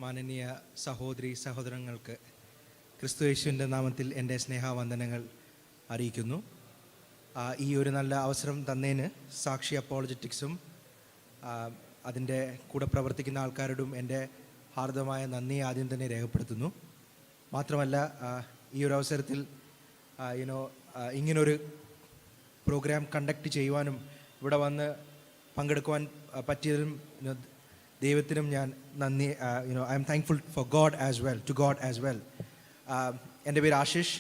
മാനനീയ സഹോദരി സഹോദരങ്ങൾക്ക് ക്രിസ്തുയേശുവിൻ്റെ നാമത്തിൽ എൻ്റെ സ്നേഹവന്ദനങ്ങൾ അറിയിക്കുന്നു. ഈ ഒരു നല്ല അവസരം തന്നതിന് സാക്ഷി അപ്പോളജറ്റിക്സും അതിൻ്റെ കൂടെ പ്രവർത്തിക്കുന്ന ആൾക്കാരോടും എൻ്റെ ഹാർദമായ നന്ദി ആദ്യം തന്നെ രേഖപ്പെടുത്തുന്നു. മാത്രമല്ല ഈ ഒരു അവസരത്തിൽ ഇങ്ങനൊരു പ്രോഗ്രാം കണ്ടക്ട് ചെയ്യുവാനും ഇവിടെ വന്ന് പങ്കെടുക്കുവാൻ പറ്റിയതിലും ദൈവത്തിനും ഞാൻ നന്ദി. I am thankful for God as well, to God as well. എൻ്റെ പേര് ആശിഷ്.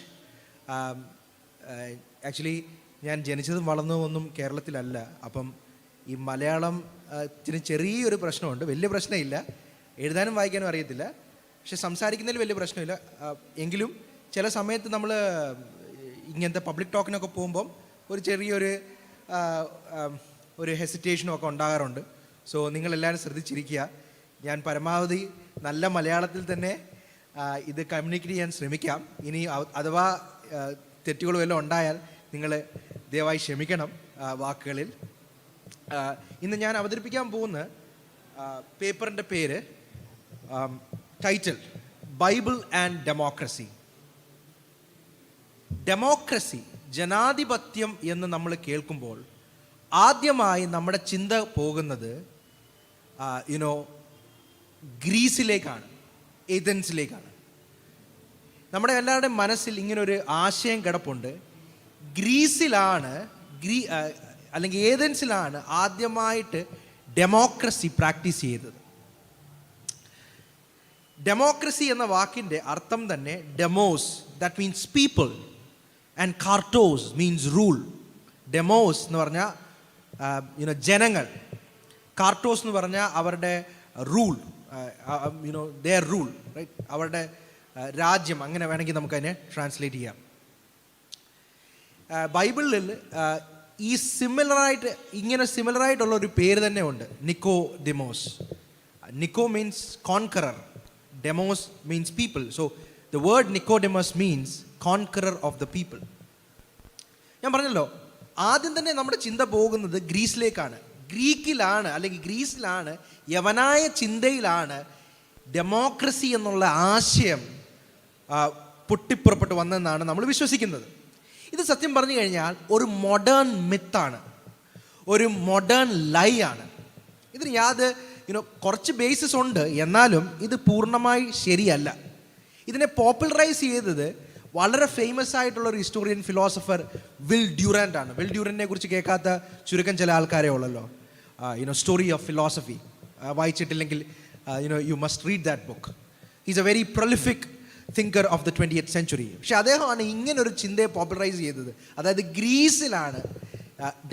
ആക്ച്വലി ഞാൻ ജനിച്ചതും വളർന്നതും കേരളത്തിലല്ല. അപ്പം ഈ മലയാളം ചെറിയൊരു പ്രശ്നമുണ്ട്. വലിയ പ്രശ്നമില്ല, എഴുതാനും വായിക്കാനും അറിയത്തില്ല, പക്ഷെ സംസാരിക്കുന്നതിൽ വലിയ പ്രശ്നമില്ല. എങ്കിലും ചില സമയത്ത് നമ്മൾ ഇങ്ങനത്തെ പബ്ലിക് ടോക്കിനൊക്കെ പോകുമ്പം ഒരു ചെറിയൊരു ഹെസിറ്റേഷനും ഒക്കെ ഉണ്ടാകാറുണ്ട്. സോ നിങ്ങളെല്ലാവരും ശ്രദ്ധിച്ചിരിക്കുക. ഞാൻ പരമാവധി നല്ല മലയാളത്തിൽ തന്നെ ഇത് കമ്മ്യൂണിക്കേറ്റ് ചെയ്യാൻ ശ്രമിക്കാം. ഇനി അഥവാ തെറ്റുകളും എല്ലാം ഉണ്ടായാൽ നിങ്ങൾ ദയവായി ക്ഷമിക്കണം വാക്കുകളിൽ. ഇന്ന് ഞാൻ അവതരിപ്പിക്കാൻ പോകുന്ന പേപ്പറിൻ്റെ പേര്, title Bible and democracy. Democracy, ജനാധിപത്യം എന്ന് നമ്മൾ കേൾക്കുമ്പോൾ ആദ്യമായി നമ്മുടെ ചിന്ത പോകുന്നത് ഗ്രീസിലേക്കാണ്, ഏതൻസിലേക്കാണ്. നമ്മുടെ എല്ലാവരുടെയും മനസ്സിൽ ഇങ്ങനൊരു ആശയം കിടപ്പുണ്ട്. ഗ്രീസിലാണ് അല്ലെങ്കിൽ ഏതൻസിലാണ് ആദ്യമായിട്ട് ഡെമോക്രസി പ്രാക്ടീസ് ചെയ്തത്. ഡെമോക്രസി എന്ന വാക്കിൻ്റെ അർത്ഥം തന്നെ demos, that means people, and kratos means rule. Demos എന്ന് പറഞ്ഞാൽ ജനങ്ങൾ, കാർട്ടോസ് എന്ന് പറഞ്ഞാൽ അവരുടെ റൂൾ, ദെയർ റൂൾ, റൈറ്റ്, അവരുടെ രാജ്യം, അങ്ങനെ വേണമെങ്കിൽ നമുക്കതിനെ ട്രാൻസ്ലേറ്റ് ചെയ്യാം. ബൈബിളിൽ ഈ സിമിലറായിട്ടുള്ള ഒരു പേര് തന്നെ ഉണ്ട്, Nikodemos. Niko means conqueror, demos means people. So the word Nikodemos means conqueror of the people. ഞാൻ പറഞ്ഞല്ലോ, ആദ്യം തന്നെ നമ്മുടെ ചിന്ത പോകുന്നത് ഗ്രീസിലേക്കാണ്. ഗ്രീക്കിലാണ് അല്ലെങ്കിൽ ഗ്രീസിലാണ്, യവനായ ചിന്തയിലാണ് ഡെമോക്രസി എന്നുള്ള ആശയം പൊട്ടിപ്പുറപ്പെട്ട് വന്നെന്നാണ് നമ്മൾ വിശ്വസിക്കുന്നത്. ഇത് സത്യം പറഞ്ഞു കഴിഞ്ഞാൽ ഒരു മോഡേൺ മിത്താണ്, ഒരു മോഡേൺ ലൈ ആണ്. ഇതിന് കുറച്ച് ബേസിസ് ഉണ്ട്, എന്നാലും ഇത് പൂർണ്ണമായി ശരിയല്ല. ഇതിനെ പോപ്പുലറൈസ് ചെയ്തത് വളരെ ഫേമസ് ആയിട്ടുള്ള ഒരു ഹിസ്റ്റോറിയൻ ഫിലോസഫർ വിൽ ഡ്യൂറാൻ്റ് ആണ്. വിൽ ഡ്യൂറൻറ്റിനെ കുറിച്ച് കേൾക്കാത്ത ചുരുക്കം ചില ആൾക്കാരേ ഉള്ളല്ലോ. സ്റ്റോറി ഓഫ് ഫിലോസഫി വായിച്ചിട്ടില്ലെങ്കിൽ you must read that book. He's a very prolific thinker of the 20th century. പക്ഷെ അദ്ദേഹമാണ് ഇങ്ങനൊരു ചിന്തയെ പോപ്പുലറൈസ് ചെയ്തത്. അതായത് ഗ്രീസിലാണ്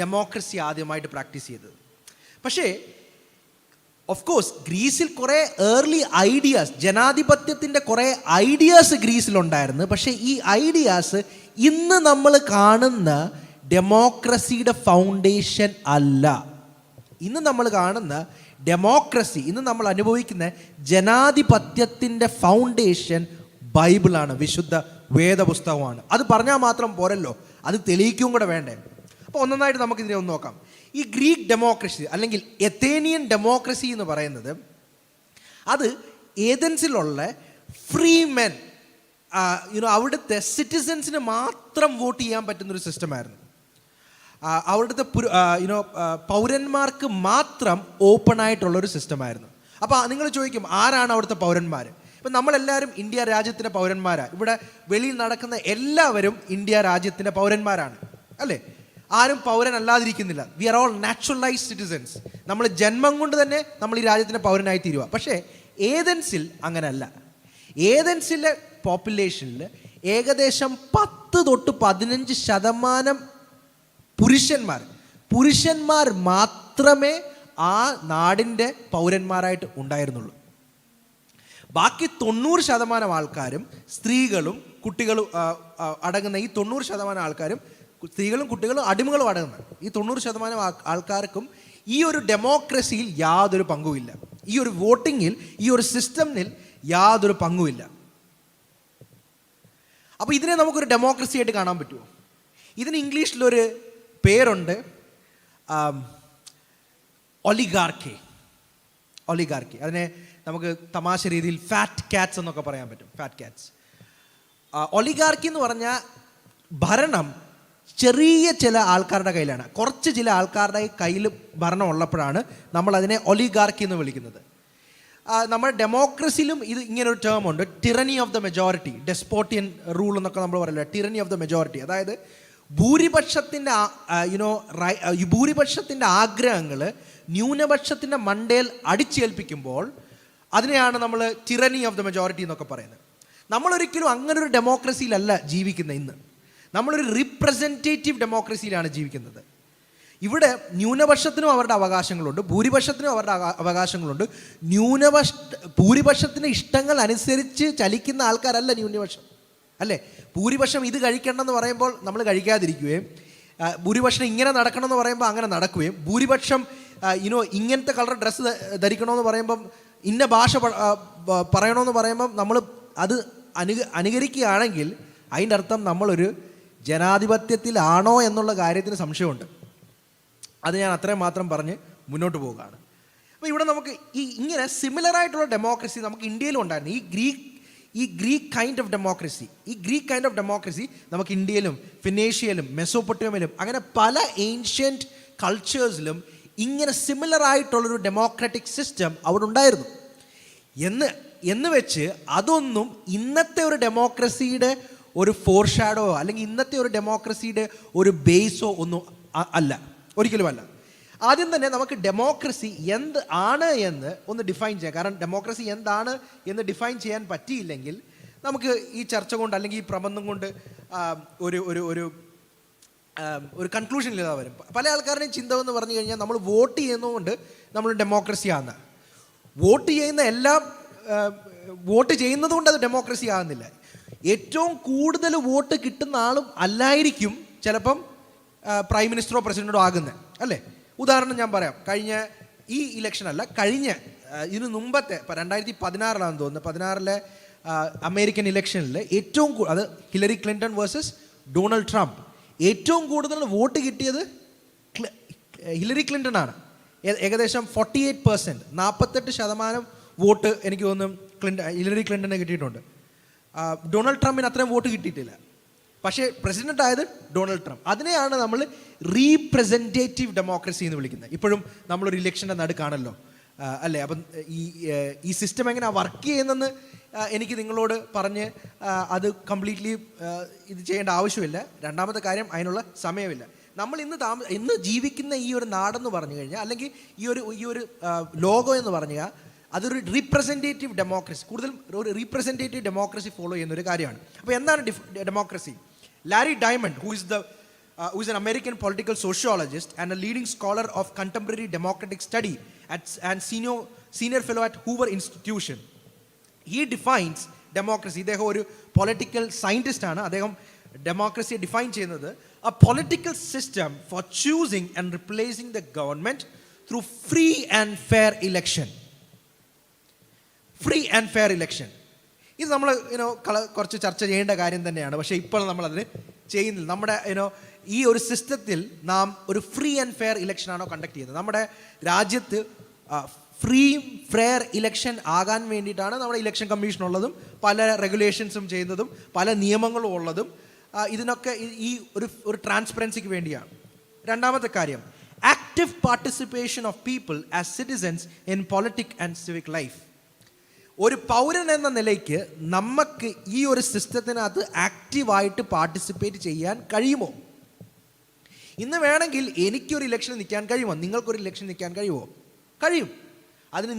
ഡെമോക്രസി ആദ്യമായിട്ട് പ്രാക്ടീസ് ചെയ്തത്. പക്ഷേ ഓഫ് കോഴ്സ് ഗ്രീസിൽ കുറേ ഏർലി ഐഡിയാസ്, ജനാധിപത്യത്തിൻ്റെ കുറേ ഐഡിയാസ് ഗ്രീസിലുണ്ടായിരുന്നു. പക്ഷേ ഈ ഐഡിയാസ് ഇന്ന് നമ്മൾ കാണുന്ന ഡെമോക്രസിയുടെ ഫൗണ്ടേഷൻ അല്ല. ഇന്ന് നമ്മൾ കാണുന്ന ഡെമോക്രസി, ഇന്ന് നമ്മൾ അനുഭവിക്കുന്ന ജനാധിപത്യത്തിൻ്റെ ഫൗണ്ടേഷൻ ബൈബിളാണ്, വിശുദ്ധ വേദപുസ്തകമാണ്. അത് പറഞ്ഞാൽ മാത്രം പോരല്ലോ, അത് തെളിയിക്കും കൂടെ വേണ്ടേ. അപ്പോൾ ഒന്നൊന്നായിട്ട് നമുക്കിതിനെ ഒന്ന് നോക്കാം. ഈ ഗ്രീക്ക് ഡെമോക്രസി അല്ലെങ്കിൽ എത്തേനിയൻ ഡെമോക്രസി എന്ന് പറയുന്നത്, അത് ഏതൻസിലുള്ള ഫ്രീ മെൻ, അവിടുത്തെ സിറ്റിസൻസിന് മാത്രം വോട്ട് ചെയ്യാൻ പറ്റുന്നൊരു സിസ്റ്റമായിരുന്നു. അവിടുത്തെ പൗരന്മാർക്ക് മാത്രം ഓപ്പൺ ആയിട്ടുള്ളൊരു സിസ്റ്റമായിരുന്നു. അപ്പോൾ നിങ്ങൾ ചോദിക്കും, ആരാണ് അവിടുത്തെ പൗരന്മാർ? ഇപ്പം നമ്മളെല്ലാവരും ഇന്ത്യ രാജ്യത്തിൻ്റെ പൗരന്മാരാണ്. ഇവിടെ വെളിയിൽ നടക്കുന്ന എല്ലാവരും ഇന്ത്യ രാജ്യത്തിൻ്റെ പൗരന്മാരാണ്, അല്ലേ? ആരും പൗരനല്ലാതിരിക്കുന്നില്ല. We are all naturalised citizens. നമ്മൾ ജന്മം കൊണ്ട് തന്നെ നമ്മൾ ഈ രാജ്യത്തിൻ്റെ പൗരനായി തീരുക. പക്ഷേ ഏതൻസിൽ അങ്ങനെയല്ല. ഏതൻസിലെ പോപ്പുലേഷനിൽ ഏകദേശം 10-15% പുരുഷന്മാർ മാത്രമേ ആ നാടിൻ്റെ പൗരന്മാരായിട്ട് ഉണ്ടായിരുന്നുള്ളൂ. ബാക്കി 90% ആൾക്കാരും സ്ത്രീകളും കുട്ടികളും അടങ്ങുന്ന ഈ 90% ആൾക്കാരും, സ്ത്രീകളും കുട്ടികളും അടിമകളും അടങ്ങുന്ന ഈ 90% ആൾക്കാർക്കും ഈ ഒരു ഡെമോക്രസിയിൽ യാതൊരു പങ്കുമില്ല. ഈ ഒരു വോട്ടിങ്ങിൽ, ഈ ഒരു സിസ്റ്റമിൽ യാതൊരു പങ്കുമില്ല. അപ്പോൾ ഇതിനെ നമുക്കൊരു ഡെമോക്രസി ആയിട്ട് കാണാൻ പറ്റുമോ? ഇതിന് ഇംഗ്ലീഷിലൊരു പേരുണ്ട്, ഒലിഗാർക്കി. അതിനെ നമുക്ക് തമാശ രീതിയിൽ ഫാറ്റ് കാറ്റ്സ് എന്നൊക്കെ പറയാൻ പറ്റും. Fat Katz. ഒളിഗാർക്കി എന്ന് പറഞ്ഞാൽ ഭരണം ചെറിയ ചില ആൾക്കാരുടെ കയ്യിലാണ്. കുറച്ച് ചില ആൾക്കാരുടെ കയ്യിൽ ഭരണം ഉള്ളപ്പോഴാണ് നമ്മൾ അതിനെ ഒളിഗാർക്കി എന്ന് വിളിക്കുന്നത്. നമ്മുടെ ഡെമോക്രസിയിലും ഇത് ഇങ്ങനൊരു ടേം ഉണ്ട്, tyranny of the majority, despotic rule എന്നൊക്കെ നമ്മൾ പറയില്ല, ടിറനി ഓഫ് ദ മെജോറിറ്റി. അതായത് ഭൂരിപക്ഷത്തിൻ്റെ ആഗ്രഹങ്ങൾ ന്യൂനപക്ഷത്തിൻ്റെ മണ്ടയിൽ അടിച്ചേൽപ്പിക്കുമ്പോൾ അതിനെയാണ് നമ്മൾ ടിറനി ഓഫ് ദ മെജോറിറ്റി എന്നൊക്കെ പറയുന്നത്. നമ്മളൊരിക്കലും അങ്ങനൊരു ഡെമോക്രസിയിലല്ല ജീവിക്കുന്നത്. ഇന്ന് നമ്മളൊരു റീപ്രസെൻറ്റേറ്റീവ് ഡെമോക്രസിയിലാണ് ജീവിക്കുന്നത്. ഇവിടെ ന്യൂനപക്ഷത്തിനും അവരുടെ അവകാശങ്ങളുണ്ട്, ഭൂരിപക്ഷത്തിനും അവരുടെ അവകാശങ്ങളുണ്ട്. ഭൂരിപക്ഷത്തിൻ്റെ ഇഷ്ടങ്ങൾ അനുസരിച്ച് ചലിക്കുന്ന ആൾക്കാരല്ല ന്യൂനപക്ഷം, അല്ലേ? ഭൂരിപക്ഷം ഇത് കഴിക്കണമെന്ന് പറയുമ്പോൾ നമ്മൾ കഴിക്കാതിരിക്കുകയും, ഭൂരിപക്ഷം ഇങ്ങനെ നടക്കണമെന്ന് പറയുമ്പോൾ അങ്ങനെ നടക്കുകയും, ഭൂരിപക്ഷം ഇങ്ങനത്തെ കളർ ഡ്രസ്സ് ധരിക്കണമെന്ന് പറയുമ്പം ഇന്ന ഭാഷ പറയണമെന്ന് പറയുമ്പം നമ്മൾ അത് അനുകരിക്കുകയാണെങ്കിൽ അതിൻ്റെ അർത്ഥം നമ്മളൊരു ജനാധിപത്യത്തിലാണോ എന്നുള്ള കാര്യത്തിന് സംശയമുണ്ട്. അത് ഞാൻ അത്രയും മാത്രം പറഞ്ഞ് മുന്നോട്ട് പോവുകയാണ്. അപ്പോൾ ഇവിടെ നമുക്ക് ഇങ്ങനെ സിമിലറായിട്ടുള്ള ഡെമോക്രസി നമുക്ക് ഇന്ത്യയിലും ഉണ്ടായിരുന്നു. ഈ ഗ്രീക്ക് കൈൻഡ് ഓഫ് ഡെമോക്രസി നമുക്ക് ഇന്ത്യയിലും ഫിനേഷ്യയിലും മെസോപ്പൊട്ടേമിയയിലും അങ്ങനെ പല ഏൻഷ്യൻറ്റ് കൾച്ചേഴ്സിലും ഇങ്ങനെ സിമിലറായിട്ടുള്ളൊരു ഡെമോക്രാറ്റിക് സിസ്റ്റം അവിടെ ഉണ്ടായിരുന്നു. എന്ന് വെച്ച് അതൊന്നും ഇന്നത്തെ ഒരു ഡെമോക്രസിയുടെ ഒരു ഫോർഷാഡോ അല്ലെങ്കിൽ ഇന്നത്തെ ഒരു ഡെമോക്രസിയുടെ ഒരു ബേസോ ഒന്നും അല്ല, ഒരിക്കലുമല്ല. ആദ്യം തന്നെ നമുക്ക് ഡെമോക്രസി എന്ത് ആണ് എന്ന് ഒന്ന് ഡിഫൈൻ ചെയ്യാം. കാരണം ഡെമോക്രസി എന്താണ് എന്ന് ഡിഫൈൻ ചെയ്യാൻ പറ്റിയില്ലെങ്കിൽ നമുക്ക് ഈ ചർച്ച കൊണ്ട് അല്ലെങ്കിൽ ഈ പ്രബന്ധം കൊണ്ട് ഒരു ഒരു ഒരു ഒരു കൺക്ലൂഷനിൽ വരും. പല ആൾക്കാരുടെയും ചിന്ത എന്ന് പറഞ്ഞു കഴിഞ്ഞാൽ നമ്മൾ വോട്ട് ചെയ്യുന്നതുകൊണ്ട് നമ്മൾ ഡെമോക്രസി ആകുന്ന, വോട്ട് ചെയ്യുന്നത് കൊണ്ട് അത് ഡെമോക്രസി ആകുന്നില്ല. ഏറ്റവും കൂടുതൽ വോട്ട് കിട്ടുന്ന ആളും അല്ലായിരിക്കും ചിലപ്പം പ്രൈം മിനിസ്റ്ററോ പ്രസിഡന്റോ ആകുന്നത്, അല്ലേ? ഉദാഹരണം ഞാൻ പറയാം. കഴിഞ്ഞ ഈ ഇലക്ഷൻ അല്ല, ഇതിന് മുമ്പത്തെ 2016 തോന്നുന്നു, 16 അമേരിക്കൻ ഇലക്ഷനിൽ അത് Hillary Clinton versus Donald Trump. ഏറ്റവും കൂടുതൽ വോട്ട് കിട്ടിയത് ഹിലറി ക്ലിൻ്റൺ ആണ്. ഏകദേശം 48%, 48% വോട്ട് എനിക്ക് തോന്നുന്നു ഹിലറി ക്ലിൻ്റന് കിട്ടിയിട്ടുണ്ട്. ഡൊണാൾഡ് ട്രംപിന് അത്രയും വോട്ട് കിട്ടിയിട്ടില്ല. പക്ഷേ പ്രസിഡന്റ് ആയത് ഡൊണാൾഡ് ട്രംപ്. അതിനെയാണ് നമ്മൾ റീപ്രസെൻറ്റേറ്റീവ് ഡെമോക്രസി എന്ന് വിളിക്കുന്നത്. ഇപ്പോഴും നമ്മളൊരു ഇലക്ഷൻ്റെ നടുക്കാണല്ലോ, അല്ലേ? അപ്പം ഈ സിസ്റ്റം എങ്ങനെ വർക്ക് ചെയ്യുന്നെന്ന് എനിക്ക് നിങ്ങളോട് പറഞ്ഞ് അത് കംപ്ലീറ്റ്ലി ഇത് ചെയ്യേണ്ട ആവശ്യമില്ല. രണ്ടാമത്തെ കാര്യം, അതിനുള്ള സമയമില്ല. നമ്മൾ ഇന്ന് ജീവിക്കുന്ന ഈ ഒരു നാടെന്ന് പറഞ്ഞു കഴിഞ്ഞാൽ, അല്ലെങ്കിൽ ഈ ഒരു ലോകം എന്ന് പറഞ്ഞാൽ അതൊരു റീപ്രസെൻറ്റേറ്റീവ് ഡെമോക്രസി, കൂടുതൽ ഒരു റീപ്രസെൻറ്റേറ്റീവ് ഡെമോക്രസി ഫോളോ ചെയ്യുന്ന ഒരു കാര്യമാണ്. അപ്പോൾ എന്താണ് democracy? Larry diamond, who is an American political sociologist and a leading scholar of contemporary democratic study and senior fellow at Hoover Institution, he defines democracy. അദ്ദേഹം ഒരു പൊളിറ്റിക്കൽ സയൻറ്റിസ്റ്റ് ആണ്. അദ്ദേഹം ഡെമോക്രസിയെ ഡിഫൈൻ ചെയ്യുന്നത് a political system for choosing and replacing the government through free and fair election. Free and fair election. ഇത് നമ്മൾ കുറച്ച് ചർച്ച ചെയ്യേണ്ട കാര്യം തന്നെയാണ്. പക്ഷേ ഇപ്പോൾ നമ്മളതിന് ചെയ്യുന്നില്ല. നമ്മുടെ ഈ ഒരു സിസ്റ്റത്തിൽ നാം ഒരു ഫ്രീ ആൻഡ് ഫെയർ ഇലക്ഷനാണോ കണ്ടക്ട് ചെയ്യുന്നത്? നമ്മുടെ രാജ്യത്ത് ഫ്രീ ഫെയർ ഇലക്ഷൻ ആകാൻ വേണ്ടിയിട്ടാണ് നമ്മുടെ ഇലക്ഷൻ കമ്മീഷൻ ഉള്ളതും പല റെഗുലേഷൻസും ചെയ്യുന്നതും പല നിയമങ്ങളും ഉള്ളതും. ഇതിനൊക്കെ ഈ ഒരു ട്രാൻസ്പെറൻസിക്ക് വേണ്ടിയാണ്. രണ്ടാമത്തെ കാര്യം, active participation of people as citizens in politic and civic life. ഒരു പൗരൻ എന്ന നിലയ്ക്ക് നമുക്ക് ഈ ഒരു സിസ്റ്റത്തിനകത്ത് ആക്റ്റീവായിട്ട് പാർട്ടിസിപ്പേറ്റ് ചെയ്യാൻ കഴിയുമോ? ഇന്ന് വേണമെങ്കിൽ എനിക്കൊരു ഇലക്ഷൻ നിൽക്കാൻ കഴിയുമോ? നിങ്ങൾക്കൊരു ഇലക്ഷൻ നിൽക്കാൻ കഴിയുമോ? കഴിയും. അതിന്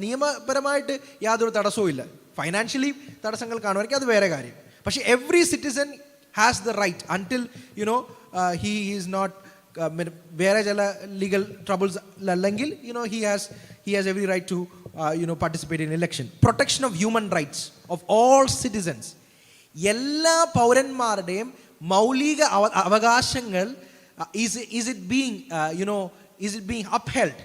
നിയമപരമായിട്ട് യാതൊരു തടസ്സവും ഇല്ല. ഫൈനാൻഷ്യലി തടസ്സങ്ങൾ കാണുമായിരിക്കും, അത് വേറെ കാര്യം. പക്ഷേ every citizen has the right until he is not വേറെ ചില ലീഗൽ ട്രബിൾസ് അല്ലെങ്കിൽ he has every right to participate in election. Protection of human rights of all citizens. എല്ലാ പൗരന്മാരുടെയും മൗലിക അവകാശങ്ങൾ is it being upheld?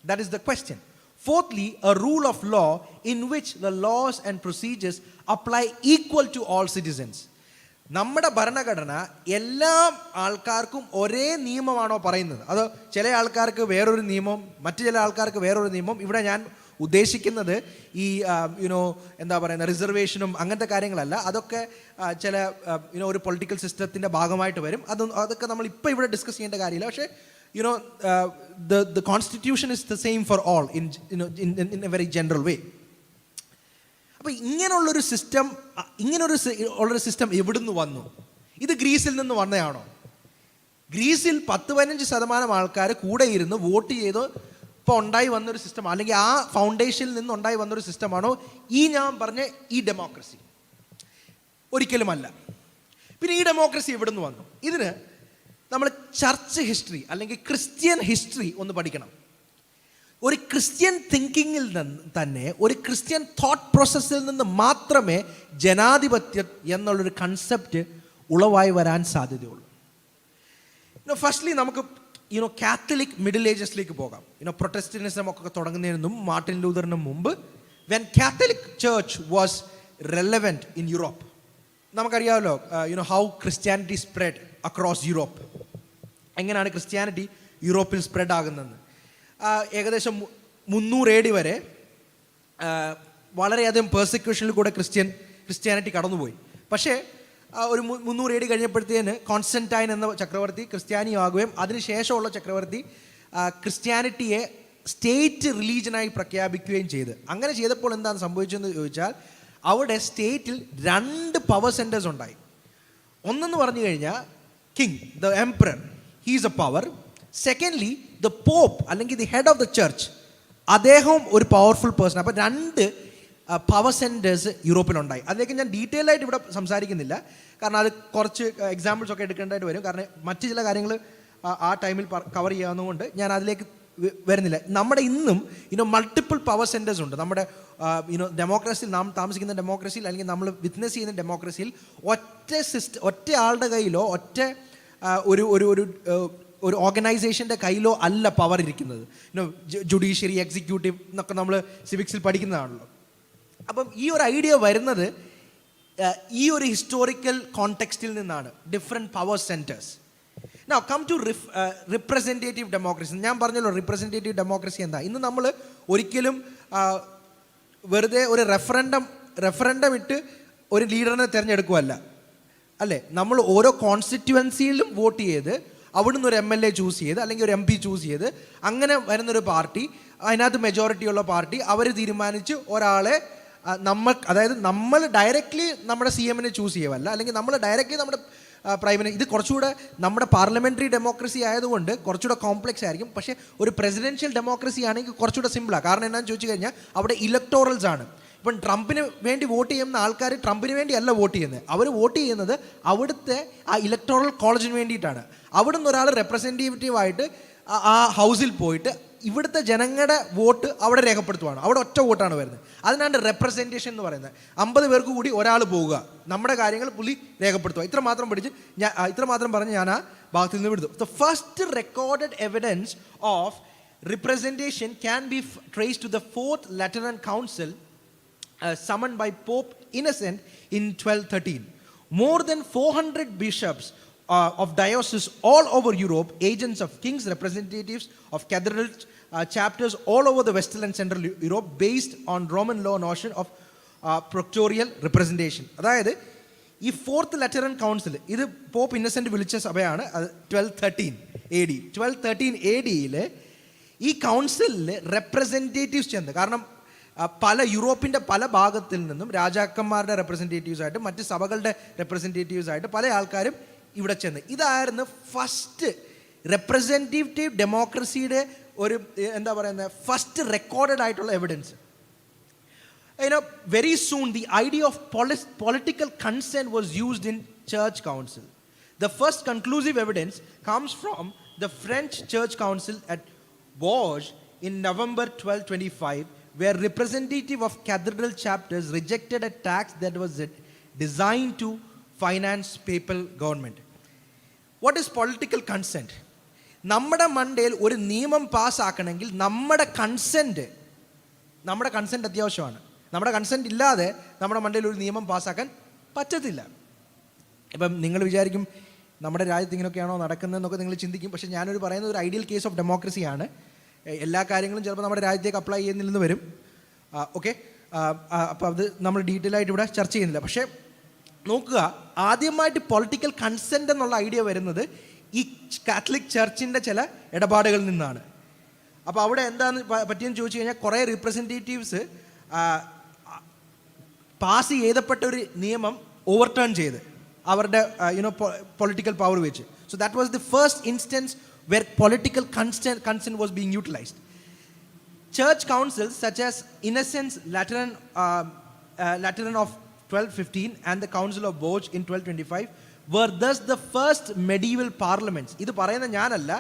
That is the question. Fourthly, a rule of law in which the laws and procedures apply equal to all citizens. നമ്മുടെ ഭരണഘടന എല്ലാ ആൾക്കാർക്കും ഒരേ നിയമമാണോ പറയുന്നത്? അതോ ചില ആൾക്കാർക്ക് വേറൊരു നിയമം, മറ്റു ചില ആൾക്കാർക്ക് വേറൊരു നിയമം? ഇവിടെ ഞാൻ ഉദ്ദേശിക്കുന്നത് ഈ എന്താ പറയുന്ന റിസർവേഷനും അങ്ങനത്തെ കാര്യങ്ങളല്ല. അതൊക്കെ ചില ഒരു പൊളിറ്റിക്കൽ സിസ്റ്റത്തിൻ്റെ ഭാഗമായിട്ട് വരും. അതൊക്കെ നമ്മൾ ഇപ്പോൾ ഇവിടെ ഡിസ്കസ് ചെയ്യേണ്ട കാര്യമില്ല. പക്ഷേ the constitution is the same for all in a very general way. അപ്പോൾ ഇങ്ങനെയുള്ളൊരു സിസ്റ്റം എവിടുന്ന് വന്നു? ഇത് ഗ്രീസിൽ നിന്ന് വന്നതാണോ? ഗ്രീസിൽ 10-15% ആൾക്കാർ കൂടെ ഇരുന്ന് വോട്ട് ചെയ്ത് ഇപ്പോൾ ഉണ്ടായി വന്നൊരു സിസ്റ്റം, അല്ലെങ്കിൽ ആ ഫൗണ്ടേഷനിൽ നിന്ന് ഉണ്ടായി വന്നൊരു സിസ്റ്റമാണോ ഈ ഞാൻ പറഞ്ഞ ഈ ഡെമോക്രസി? ഒരിക്കലുമല്ല. പിന്നെ ഈ ഡെമോക്രസി എവിടുന്ന് വന്നു? ഇതിന് നമ്മൾ ചർച്ച് ഹിസ്റ്ററി അല്ലെങ്കിൽ ക്രിസ്ത്യൻ ഹിസ്റ്ററി ഒന്ന് പഠിക്കണം. ഒരു ക്രിസ്ത്യൻ തിങ്കിങ്ങിൽ നിന്ന് തന്നെ, ഒരു ക്രിസ്ത്യൻ തോട്ട് പ്രോസസ്സിൽ നിന്ന് മാത്രമേ ജനാധിപത്യം എന്നുള്ളൊരു കൺസെപ്റ്റ് ഉളവായി വരാൻ സാധ്യതയുള്ളൂ. ഫസ്റ്റ്ലി നമുക്ക് കാത്തലിക് മിഡിൽ ഏജസിലേക്ക് പോകാം. പ്രൊട്ടസ്റ്റന്റിസം ഒക്കെ തുടങ്ങുന്നതിന് മുമ്പ്, മാർട്ടിൻ ലൂതറിന് മുമ്പ്, when Catholic church was relevant in Europe. നമുക്കറിയാമല്ലോ how Christianity spread across Europe. എങ്ങനെയാണ് ക്രിസ്ത്യാനിറ്റി യൂറോപ്പിൽ സ്പ്രെഡ് ആകുന്നതെന്ന്. ഏകദേശം 300 AD വരെ വളരെയധികം പെർസിക്യൂഷനിൽ കൂടെ ക്രിസ്ത്യാനിറ്റി കടന്നുപോയി. പക്ഷേ ഒരു 300 AD കഴിഞ്ഞപ്പോഴത്തേന് കോൺസ്റ്റന്റൈൻ എന്ന ചക്രവർത്തി ക്രിസ്ത്യാനിയാകുകയും അതിനുശേഷമുള്ള ചക്രവർത്തി ക്രിസ്ത്യാനിറ്റിയെ സ്റ്റേറ്റ് റിലീജനായി പ്രഖ്യാപിക്കുകയും ചെയ്ത്. അങ്ങനെ ചെയ്തപ്പോൾ എന്താണ് സംഭവിച്ചതെന്ന് ചോദിച്ചാൽ, അവിടെ സ്റ്റേറ്റിൽ 2 പവർ സെൻറ്റേഴ്സ് ഉണ്ടായി. ഒന്നെന്ന് പറഞ്ഞു കഴിഞ്ഞാൽ king, the emperor, he's a power. Secondly the pope അല്ലെങ്കിൽ the head of the church, അദ്ദേഹവും ഒരു പവർഫുൾ പേഴ്സൺ. അപ്പോൾ 2 പവർ സെൻറ്റേഴ്സ് യൂറോപ്പിലുണ്ടായി. അതിലേക്ക് ഞാൻ ഡീറ്റെയിൽ ആയിട്ട് ഇവിടെ സംസാരിക്കുന്നില്ല, കാരണം അത് കുറച്ച് എക്സാമ്പിൾസ് ഒക്കെ എടുക്കേണ്ടതായിട്ട് വരും. കാരണം മറ്റു ചില കാര്യങ്ങൾ ആ ടൈമിൽ കവർ ചെയ്യാവുന്നതുകൊണ്ട് ഞാൻ അതിലേക്ക് വരുന്നില്ല. നമ്മുടെ ഇന്നും മൾട്ടിപ്പിൾ പവർ സെൻറ്റേഴ്സ് ഉണ്ട്. നമ്മുടെ ഡെമോക്രസിയിൽ, നാം താമസിക്കുന്ന ഡെമോക്രസിയിൽ അല്ലെങ്കിൽ നമ്മൾ വിറ്റ്നസ് ചെയ്യുന്ന ഡെമോക്രസിയിൽ ഒറ്റ ആളുടെ കയ്യിലോ ഒരു ഓർഗനൈസേഷൻ്റെ കയ്യിലോ അല്ല പവർ ഇരിക്കുന്നത്. ജുഡീഷ്യറി, എക്സിക്യൂട്ടീവ് എന്നൊക്കെ നമ്മൾ സിവിക്സിൽ പഠിക്കുന്നതാണല്ലോ. അപ്പം ഈ ഒരു ഐഡിയ വരുന്നത് ഈ ഒരു ഹിസ്റ്റോറിക്കൽ കോണ്ടെക്സ്റ്റിൽ നിന്നാണ്. Different power centres. Now come to representative democracy. ഞാൻ പറഞ്ഞല്ലോ റിപ്രസെൻറ്റേറ്റീവ് ഡെമോക്രസി എന്താ. ഇന്ന് നമ്മൾ ഒരിക്കലും വെറുതെ ഒരു റെഫറൻഡം ഇട്ട് ഒരു ലീഡറിനെ തിരഞ്ഞെടുക്കുകയല്ല, അല്ലേ? നമ്മൾ ഓരോ കോൺസ്റ്റിറ്റ്യുവൻസിയിലും വോട്ട് ചെയ്ത് അവിടുന്ന് ഒരു MLA ചൂസ് ചെയ്ത് അല്ലെങ്കിൽ ഒരു MP ചൂസ് ചെയ്ത് അങ്ങനെ വരുന്നൊരു പാർട്ടി, അതിനകത്ത് മെജോറിറ്റിയുള്ള പാർട്ടി, അവർ തീരുമാനിച്ച് ഒരാളെ അതായത് നമ്മൾ ഡയറക്റ്റ്ലി നമ്മുടെ CM-നെ ചൂസ് ചെയ്യുമല്ല, അല്ലെങ്കിൽ നമ്മൾ ഡയറക്റ്റ്ലി നമ്മുടെ പ്രൈം മിനിസ്റ്റർ. ഇത് കുറച്ചുകൂടെ നമ്മുടെ പാർലമെൻ്ററി ഡെമോക്രസി ആയതുകൊണ്ട് കുറച്ചുകൂടെ കോംപ്ലക്സ് ആയിരിക്കും. പക്ഷേ ഒരു പ്രസിഡൻഷ്യൽ ഡെമോക്രസി ആണെങ്കിൽ കുറച്ചുകൂടെ സിമ്പിളാണ്. കാരണം എന്താണെന്ന് ചോദിച്ചു കഴിഞ്ഞാൽ അവിടെ ഇലക്ടോറൽസ് ആണ്. ഇപ്പം ട്രംപിന് വേണ്ടി വോട്ട് ചെയ്യുന്ന ആൾക്കാർ ട്രംപിന് വേണ്ടി അല്ല വോട്ട് ചെയ്യുന്നത്. അവർ വോട്ട് ചെയ്യുന്നത് അവിടുത്തെ ആ ഇലക്ടോറൽ കോളേജിന് വേണ്ടിയിട്ടാണ്. അവിടുന്ന് ഒരാൾ റെപ്രസെൻറ്റേറ്റീവായിട്ട് ആ ഹൗസിൽ പോയിട്ട് ഇവിടുത്തെ ജനങ്ങളുടെ വോട്ട് അവിടെ രേഖപ്പെടുത്തുവാണ്. അവിടെ ഒറ്റ വോട്ടാണ് വരുന്നത്. അതിനാണ് റെപ്രസെൻറ്റേഷൻ എന്ന് പറയുന്നത്. 50 പേർക്ക് കൂടി ഒരാൾ പോവുക, നമ്മുടെ കാര്യങ്ങൾ പുള്ളി രേഖപ്പെടുത്തുക. ഇത്ര മാത്രം പറഞ്ഞ് ഞാൻ ആ ഭാഗത്തിൽ നിന്ന് വിടുന്നു. The first recorded evidence of representation can be traced to the 4th Lateran Council summoned by Pope Innocent in 1213. More than 400 bishops of dioceses all over Europe, agents of kings, representatives of cathedral chapters all over the Western and Central Europe, based on Roman law notion of proctorial representation. അതായത് ഈ 4th Lateran Council, ഇത് pop innocent വിളിച്ച സഭയാണ്. 1213 AD ഈ കൗൺസിലിൽ representatives ചെന്ന്, കാരണം പല യൂറോപ്പിൻ്റെ പല ഭാഗത്തിൽ നിന്നും രാജാക്കന്മാരുടെ റെപ്രസെൻറ്റേറ്റീവ്സായിട്ട്, മറ്റ് സഭകളുടെ റെപ്രസെൻറ്റേറ്റീവ്സായിട്ട് പല ആൾക്കാരും ഇവിടെ ചെന്ന്. ഇതായിരുന്നു ഫസ്റ്റ് റെപ്രസെൻറ്റേറ്റീവ് ഡെമോക്രസിയുടെ ഒരു എന്താ പറയുന്നത് ഫസ്റ്റ് റെക്കോർഡഡ് ആയിട്ടുള്ള evidence. Very soon the idea of political consent was used in church council. The first conclusive evidence comes from the French Church Council at Bourges in November 1225, where representative of cathedral chapters rejected a tax that was designed to finance papal government. What is political consent? നമ്മുടെ മണ്ടയിൽ ഒരു നിയമം പാസ്സാക്കണമെങ്കിൽ നമ്മുടെ consent അത്യാവശ്യമാണ്. നമ്മുടെ consent ഇല്ലാതെ നമ്മുടെ മണ്ടയിൽ ഒരു നിയമം പാസ്സാക്കാൻ പറ്റത്തില്ല. ഇപ്പം നിങ്ങൾ വിചാരിക്കും നമ്മുടെ രാജ്യത്ത് ഇങ്ങനെയൊക്കെയാണോ നടക്കുന്നതെന്നൊക്കെ നിങ്ങൾ ചിന്തിക്കും. പക്ഷേ ഞാനൊരു പറയുന്നത് ഒരു ഐഡിയൽ കേസ് ഓഫ് ഡെമോക്രസിയാണ്. എല്ലാ കാര്യങ്ങളും ചിലപ്പോൾ നമ്മുടെ രാജ്യത്തേക്ക് അപ്ലൈ ചെയ്യുന്നില്ലെന്ന് വരും. ഓക്കെ. അപ്പോൾ അത് നമ്മൾ ഡീറ്റെയിൽ ആയിട്ട് ഇവിടെ ചർച്ച ചെയ്യുന്നില്ല. പക്ഷേ നോക്കുക, ആദ്യമായിട്ട് പൊളിറ്റിക്കൽ കൺസെൻറ്റ് എന്നുള്ള ഐഡിയ വരുന്നത് ഈ കാത്തലിക് ചർച്ചിൻ്റെ ചില ഇടപാടുകളിൽ നിന്നാണ്. അപ്പോൾ അവിടെ എന്താണ് പറ്റിയെന്ന് ചോദിച്ചു കഴിഞ്ഞാൽ, കുറേ റിപ്രസെൻറ്റേറ്റീവ്സ് പാസ് ചെയ്തപ്പെട്ട ഒരു നിയമം ഓവർടേൺ ചെയ്ത് അവരുടെ പൊളിറ്റിക്കൽ പവർ വെച്ച്. So that was the first instance where political consent was being utilised. Church councils such as Innocents Lateran of 1215 and the Council of Bourges in 1225 were thus the first medieval parliaments. ഇത് പറയുന്ന ഞാനല്ല,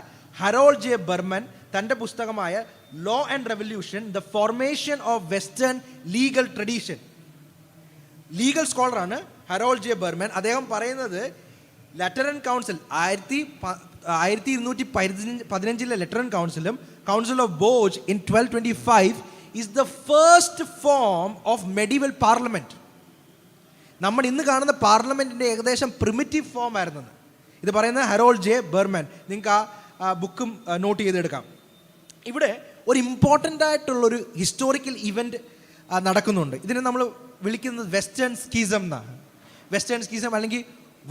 Harold J Berman തൻ്റെ പുസ്തകമായ Law and Revolution the Formation of Western Legal Tradition, legal സ്കോളറാണ് Harold J Berman. അദ്ദേഹം പറയുന്നത് Lateran council 1215 Lateran കൗൺസിലും Council of Bourges in 1225 is the first form of medieval parliament. നമ്മൾ ഇന്ന് കാണുന്ന പാർലമെൻറ്റിൻ്റെ ഏകദേശം പ്രിമിറ്റീവ് ഫോം ആയിരുന്നത്. ഇത് പറയുന്നത് ഹരോൾഡ് ജെ ബർമൻ. നിങ്ങൾക്ക് ആ ബുക്കും നോട്ട് ചെയ്തെടുക്കാം. ഇവിടെ ഒരു ഇമ്പോർട്ടൻ്റ് ആയിട്ടുള്ളൊരു ഹിസ്റ്റോറിക്കൽ ഇവൻറ്റ് നടക്കുന്നുണ്ട്. ഇതിനെ നമ്മൾ വിളിക്കുന്നത് വെസ്റ്റേൺ സ്കീസം എന്നാണ്. വെസ്റ്റേൺ സ്കീസം അല്ലെങ്കിൽ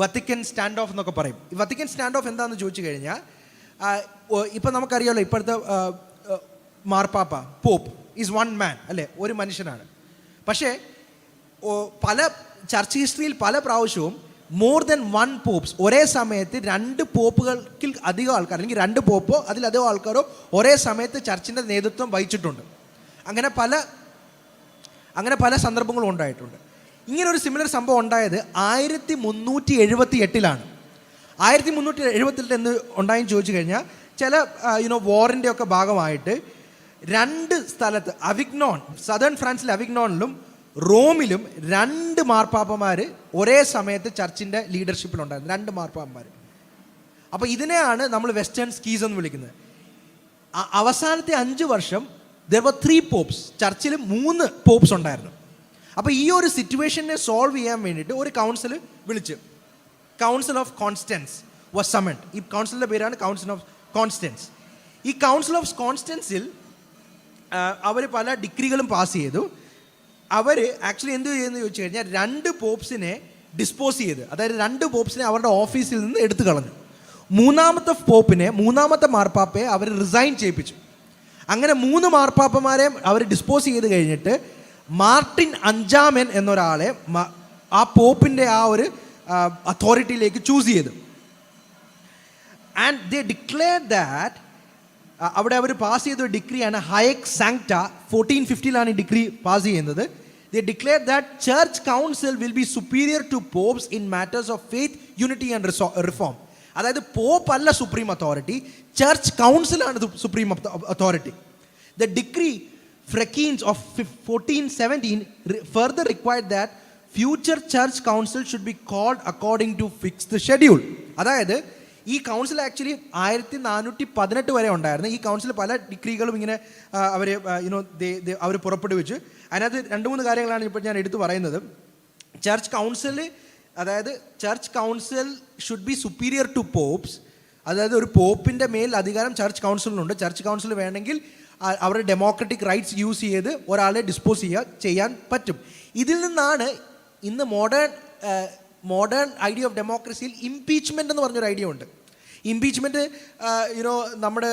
വത്തിക്കൻ സ്റ്റാൻഡ് ഓഫ് എന്നൊക്കെ പറയും. ഈ വത്തിക്കൻ സ്റ്റാൻഡ് ഓഫ് എന്താണെന്ന് ചോദിച്ചു കഴിഞ്ഞാൽ, ഇപ്പം നമുക്കറിയാമല്ലോ, ഇപ്പോഴത്തെ മാർപ്പാപ്പ പോപ്പ് ഈസ് വൺ മാൻ അല്ലേ, ഒരു മനുഷ്യനാണ്. പക്ഷേ പല ചർച്ച് ഹിസ്റ്ററിയിൽ പല പ്രാവശ്യവും മോർ ദൻ വൺ പോപ്സ്, ഒരേ സമയത്ത് രണ്ട് പോപ്പുകൾക്ക് അധികം ആൾക്കാർ അല്ലെങ്കിൽ രണ്ട് പോപ്പോ അതിലധികം ആൾക്കാരോ ഒരേ സമയത്ത് ചർച്ചിൻ്റെ നേതൃത്വം വഹിച്ചിട്ടുണ്ട്. അങ്ങനെ പല സന്ദർഭങ്ങളും ഉണ്ടായിട്ടുണ്ട്. ഇങ്ങനൊരു സിമിലർ സംഭവം ഉണ്ടായത് 1378 1378 എന്ന് ഉണ്ടായെന്ന് ചോദിച്ചു കഴിഞ്ഞാൽ, ചില വാറിൻ്റെ ഒക്കെ ഭാഗമായിട്ട് രണ്ട് സ്ഥലത്ത് അവിഗ്നോൺ, സദേൺ ഫ്രാൻസിലെ അവിഗ്നോണിലും റോമിലും രണ്ട് മാർപ്പാപ്പന്മാർ ഒരേ സമയത്ത് ചർച്ചിൻ്റെ ലീഡർഷിപ്പിലുണ്ടായിരുന്നു, രണ്ട് മാർപ്പാപ്പന്മാർ. അപ്പോൾ ഇതിനെയാണ് നമ്മൾ വെസ്റ്റേൺ സ്കീസ് എന്ന് വിളിക്കുന്നത്. അവസാനത്തെ 5 വർഷം there were 3 pops, Churchill 3 pops ഉണ്ടായിരുന്നു. അപ്പോൾ ഈ ഒരു സിറ്റുവേഷനെ സോൾവ് ചെയ്യാൻ വേണ്ടിയിട്ട് ഒരു കൗൺസിൽ വിളിച്ച്, കൗൺസിൽ ഓഫ് കോൺസ്റ്റൻസ് വാസ് സമൺഡ്. ഈ കൗൺസിലിൻ്റെ പേരാണ് കൗൺസിൽ ഓഫ് കോൺസ്റ്റൻസ്. ഈ കൗൺസിൽ ഓഫ് കോൺസ്റ്റൻസിൽ അവർ പല ഡിഗ്രികളും പാസ് ചെയ്തു. അവർ ആക്ച്വലി എന്ത് ചെയ്യുമെന്ന് ചോദിച്ചു കഴിഞ്ഞാൽ, 2 പോപ്സിനെ ഡിസ്പോസ് ചെയ്ത്, അതായത് 2 പോപ്സിനെ അവരുടെ ഓഫീസിൽ നിന്ന് എടുത്തു കളഞ്ഞു. മൂന്നാമത്തെ മാർപ്പാപ്പയെ അവർ റിസൈൻ ചെയ്യിപ്പിച്ചു. അങ്ങനെ 3 മാർപ്പാപ്പമാരെ അവർ ഡിസ്പോസ് ചെയ്ത് കഴിഞ്ഞിട്ട് മാർട്ടിൻ 5 എന്നൊരാളെ ആ പോപ്പിൻ്റെ ആ ഒരു അതോറിറ്റിയിലേക്ക് ചൂസ് ചെയ്തു. ആൻഡ് ദേ ഡിക്ലെയർ ദാറ്റ്, അവിടെ അവർ പാസ് ചെയ്ത ഒരു ഡിഗ്രിയാണ് ഹയക് സാങ്ക്ട. 1450 ഈ ഡിഗ്രി പാസ് ചെയ്യുന്നത്. They declare that church council will be superior to popes in matters of faith, unity and reform. അതായത് പോപ്പ് അല്ല സുപ്രീം അതോറിറ്റി, ചർച്ച് കൗൺസിലാണ് supreme authority. The decree Phrygians of 1417 further required that future church council should be called according to fixed schedule. അതായത് ഈ council actually 1418 വരെ ഉണ്ടായിരുന്നു. ഈ council പല ഡിഗ്രികളും ഇങ്ങനെ അവർ പുറപ്പെടുവിച്ചു. അതിനകത്ത് 2-3 കാര്യങ്ങളാണ് ഇപ്പോൾ ഞാൻ എടുത്തു പറയുന്നത്. Church council should be superior to popes. അതായത് ഒരു പോപ്പിൻ്റെ മേൽ അധികാരം ചർച്ച് കൗൺസിലിനുണ്ട്. ചർച്ച് കൗൺസിൽ വേണമെങ്കിൽ അവരുടെ ഡെമോക്രാറ്റിക് റൈറ്റ്സ് യൂസ് ചെയ്ത് ഒരാളെ ഡിസ്പോസ് ചെയ്യാൻ പറ്റും. ഇതിൽ നിന്നാണ് ഇന്ന് മോഡേൺ ഐഡിയ ഓഫ് ഡെമോക്രസിയിൽ ഇംപീച്ച്മെൻ്റ് എന്ന് പറഞ്ഞൊരു ഐഡിയ ഉണ്ട്. ഇംപീച്ച്മെൻറ്റ് നമ്മുടെ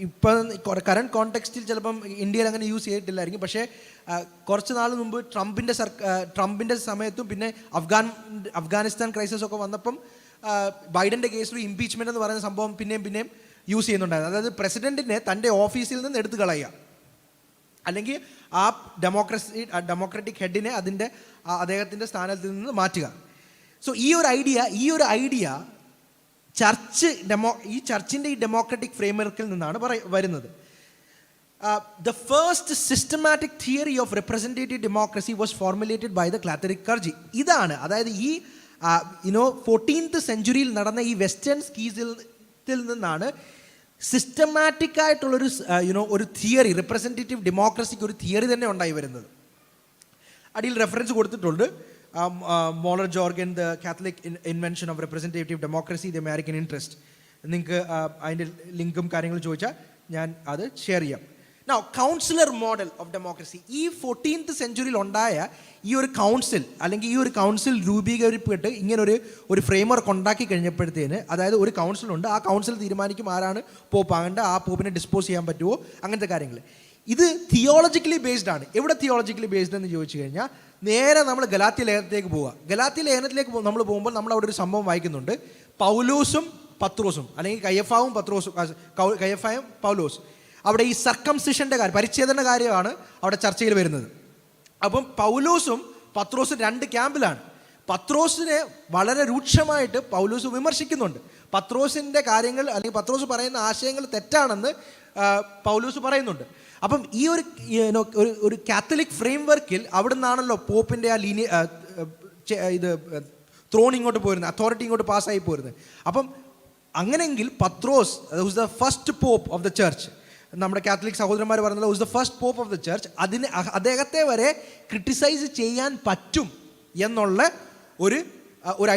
ഇപ്പം കറണ്ട് കോണ്ടെക്സ്റ്റിൽ ചിലപ്പം ഇന്ത്യയിൽ അങ്ങനെ യൂസ് ചെയ്തിട്ടില്ലായിരിക്കും. പക്ഷേ കുറച്ച് നാൾ മുമ്പ് ട്രംപിൻ്റെ സമയത്തും പിന്നെ അഫ്ഗാനിസ്ഥാൻ ക്രൈസിസ് ഒക്കെ വന്നപ്പം ബൈഡൻ്റെ കേസിൽ ഇംപീച്ച്മെൻ്റ് എന്ന് പറയുന്ന സംഭവം പിന്നെയും യൂസ് ചെയ്യുന്നുണ്ടായിരുന്നു. അതായത് പ്രസിഡൻറ്റിനെ തൻ്റെ ഓഫീസിൽ നിന്ന് എടുത്തു കളയുക, അല്ലെങ്കിൽ ആ ഡെമോക്രാറ്റിക് ഹെഡിനെ അദ്ദേഹത്തിൻ്റെ സ്ഥാനത്ത് നിന്ന് മാറ്റുക. സോ ഈ ഒരു ഐഡിയ ഈ ചർച്ചിൻ്റെ ഈ ഡെമോക്രാറ്റിക് ഫ്രെയിംവർക്കിൽ നിന്നാണ് വരുന്നത്. The first systematic theory of representative democracy was formulated by the Catholic clergy. ഇതാണ്, അതായത് ഈ 14th സെഞ്ച്വറിയിൽ നടന്ന ഈ വെസ്റ്റേൺ സ്കീസിൽ നിന്നാണ് സിസ്റ്റമാറ്റിക് ആയിട്ടുള്ളൊരു ഒരു തിയറി, റിപ്രസെൻറ്റേറ്റീവ് ഡെമോക്രസിക്ക് ഒരു തിയറി തന്നെ ഉണ്ടായി വരുന്നത്. അടിയിൽ റെഫറൻസ് കൊടുത്തിട്ടുണ്ട്. Molar Jurgen, the Catholic invention of representative democracy, the American interest. നിങ്ങൾക്ക് അതിൻ്റെ ലിങ്കും കാര്യങ്ങളും ചോദിച്ചാൽ ഞാൻ അത് ഷെയർ ചെയ്യാം. Now councillor model of democracy, ഈ 14th സെഞ്ച്വറിയിൽ ഉണ്ടായ ഈ ഒരു കൗൺസിൽ അല്ലെങ്കിൽ ഈ ഒരു കൗൺസിൽ രൂപീകരിക്കപ്പെട്ട് ഇങ്ങനെ ഒരു ഫ്രെയിംവർക്ക് ഉണ്ടാക്കി കഴിഞ്ഞപ്പോഴത്തേന്, അതായത് ഒരു കൗൺസിലുണ്ട്, ആ കൗൺസിൽ തീരുമാനിക്കും ആരാണ് പോപ്പ് ആകേണ്ട, ആ പോപ്പിനെ ഡിസ്പോസ് ചെയ്യാൻ പറ്റുമോ, അങ്ങനത്തെ കാര്യങ്ങൾ. ഇത് തിയോളജിക്കലി ബേസ്ഡ് ആണ്. എവിടെ തിയോളജിക്കലി ബേസ്ഡ് എന്ന് ചോദിച്ചു കഴിഞ്ഞാൽ നേരെ നമ്മൾ ഗലാത്യ ലേഖനത്തിലേക്ക് പോവുക. ഗലാത്യ ലേഖനത്തിലേക്ക് നമ്മൾ പോകുമ്പോൾ നമ്മൾ അവിടെ ഒരു സംഭവം വായിക്കുന്നുണ്ട്. പൗലോസും പത്രോസും, അല്ലെങ്കിൽ കയ്യഫാവും പത്രോസും, കയ്യഫായും പൗലോസ്, അവിടെ ഈ സർക്കംസിഷൻ്റെ കാര്യം, പരിച്ഛേദന കാര്യമാണ് അവിടെ ചർച്ചയിൽ വരുന്നത്. അപ്പം പൗലോസും പത്രോസും രണ്ട് ക്യാമ്പിലാണ്. പത്രോസിനെ വളരെ രൂക്ഷമായിട്ട് പൗലോസ് വിമർശിക്കുന്നുണ്ട്. പത്രോസിൻ്റെ കാര്യങ്ങൾ അല്ലെങ്കിൽ പത്രോസ് പറയുന്ന ആശയങ്ങൾ തെറ്റാണെന്ന് പൗലോസ് പറയുന്നുണ്ട്. അപ്പം ഈ ഒരു കാത്തലിക് ഫ്രെയിം വർക്കിൽ അവിടെ നിന്നാണല്ലോ പോപ്പിൻ്റെ ആ ഇത് ത്രോൺ ഇങ്ങോട്ട് പോരുന്നത്, അതോറിറ്റി ഇങ്ങോട്ട് പാസ്സായി പോരുന്നത്. അപ്പം അങ്ങനെയെങ്കിൽ പത്രോസ് who's the first pope of the church, നമ്മുടെ കാത്തലിക് സഹോദരന്മാർ പറഞ്ഞത് who's the first pope of the church, അദ്ദേഹത്തെ വരെ ക്രിട്ടിസൈസ് ചെയ്യാൻ പറ്റും എന്നുള്ള ഒരു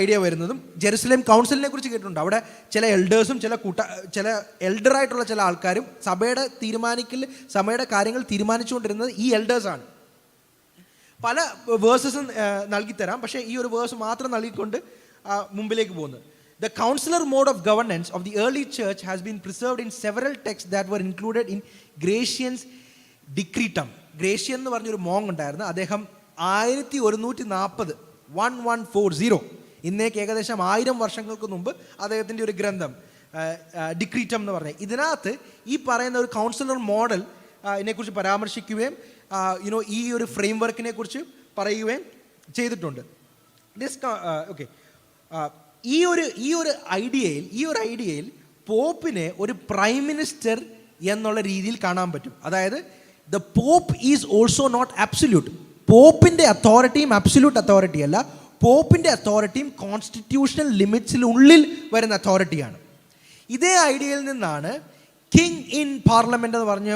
ഐഡിയ വരുന്നതും ജെറുസലേം കൗൺസിലിനെ കുറിച്ച് കേട്ടിട്ടുണ്ട്. അവിടെ ചില എൽഡേഴ്സും ചില എൽഡറായിട്ടുള്ള ചില ആൾക്കാരും സഭയുടെ കാര്യങ്ങൾ തീരുമാനിച്ചുകൊണ്ടിരുന്നത് ഈ എൽഡേഴ്സാണ്. പല വേഴ്സസും നൽകിത്തരാം, പക്ഷേ ഈ ഒരു വേഴ്സ് മാത്രം നൽകിക്കൊണ്ട് മുമ്പിലേക്ക് പോകുന്നത്. The counselor mode of governance of the early church has been preserved in several texts that were included in Gratian's Decretum. Grecian എന്ന് പറഞ്ഞൊരു മോങ് ഉണ്ടായിരുന്നു. അദ്ദേഹം 1140 ഇന്നേക്ക് ഏകദേശം 1000 വർഷങ്ങൾക്ക് മുമ്പ് അദ്ദേഹത്തിൻ്റെ ഒരു ഗ്രന്ഥം ഡിക്രീറ്റം എന്ന് പറഞ്ഞത്, ഇതിനകത്ത് ഈ പറയുന്ന ഒരു കൗൺസിലർ മോഡൽ ഇതിനെക്കുറിച്ച് പരാമർശിക്കുകയും ഈ ഒരു ഫ്രെയിം വർക്കിനെ കുറിച്ച് പറയുകയും ചെയ്തിട്ടുണ്ട്. ഈ ഒരു ഐഡിയയിൽ പോപ്പിനെ ഒരു പ്രൈം മിനിസ്റ്റർ എന്നുള്ള രീതിയിൽ കാണാൻ പറ്റും. അതായത് the pope is also not absolute. പോപ്പിൻ്റെ അതോറിറ്റിയും അബ്സല്യൂട്ട് അതോറിറ്റി അല്ല. പോപ്പിൻ്റെ അതോറിറ്റിയും കോൺസ്റ്റിറ്റ്യൂഷണൽ ലിമിറ്റ്സിനുള്ളിൽ വരുന്ന അതോറിറ്റിയാണ്. ഇതേ ഐഡിയയിൽ നിന്നാണ് കിങ് ഇൻ പാർലമെൻ്റ് എന്ന് പറഞ്ഞ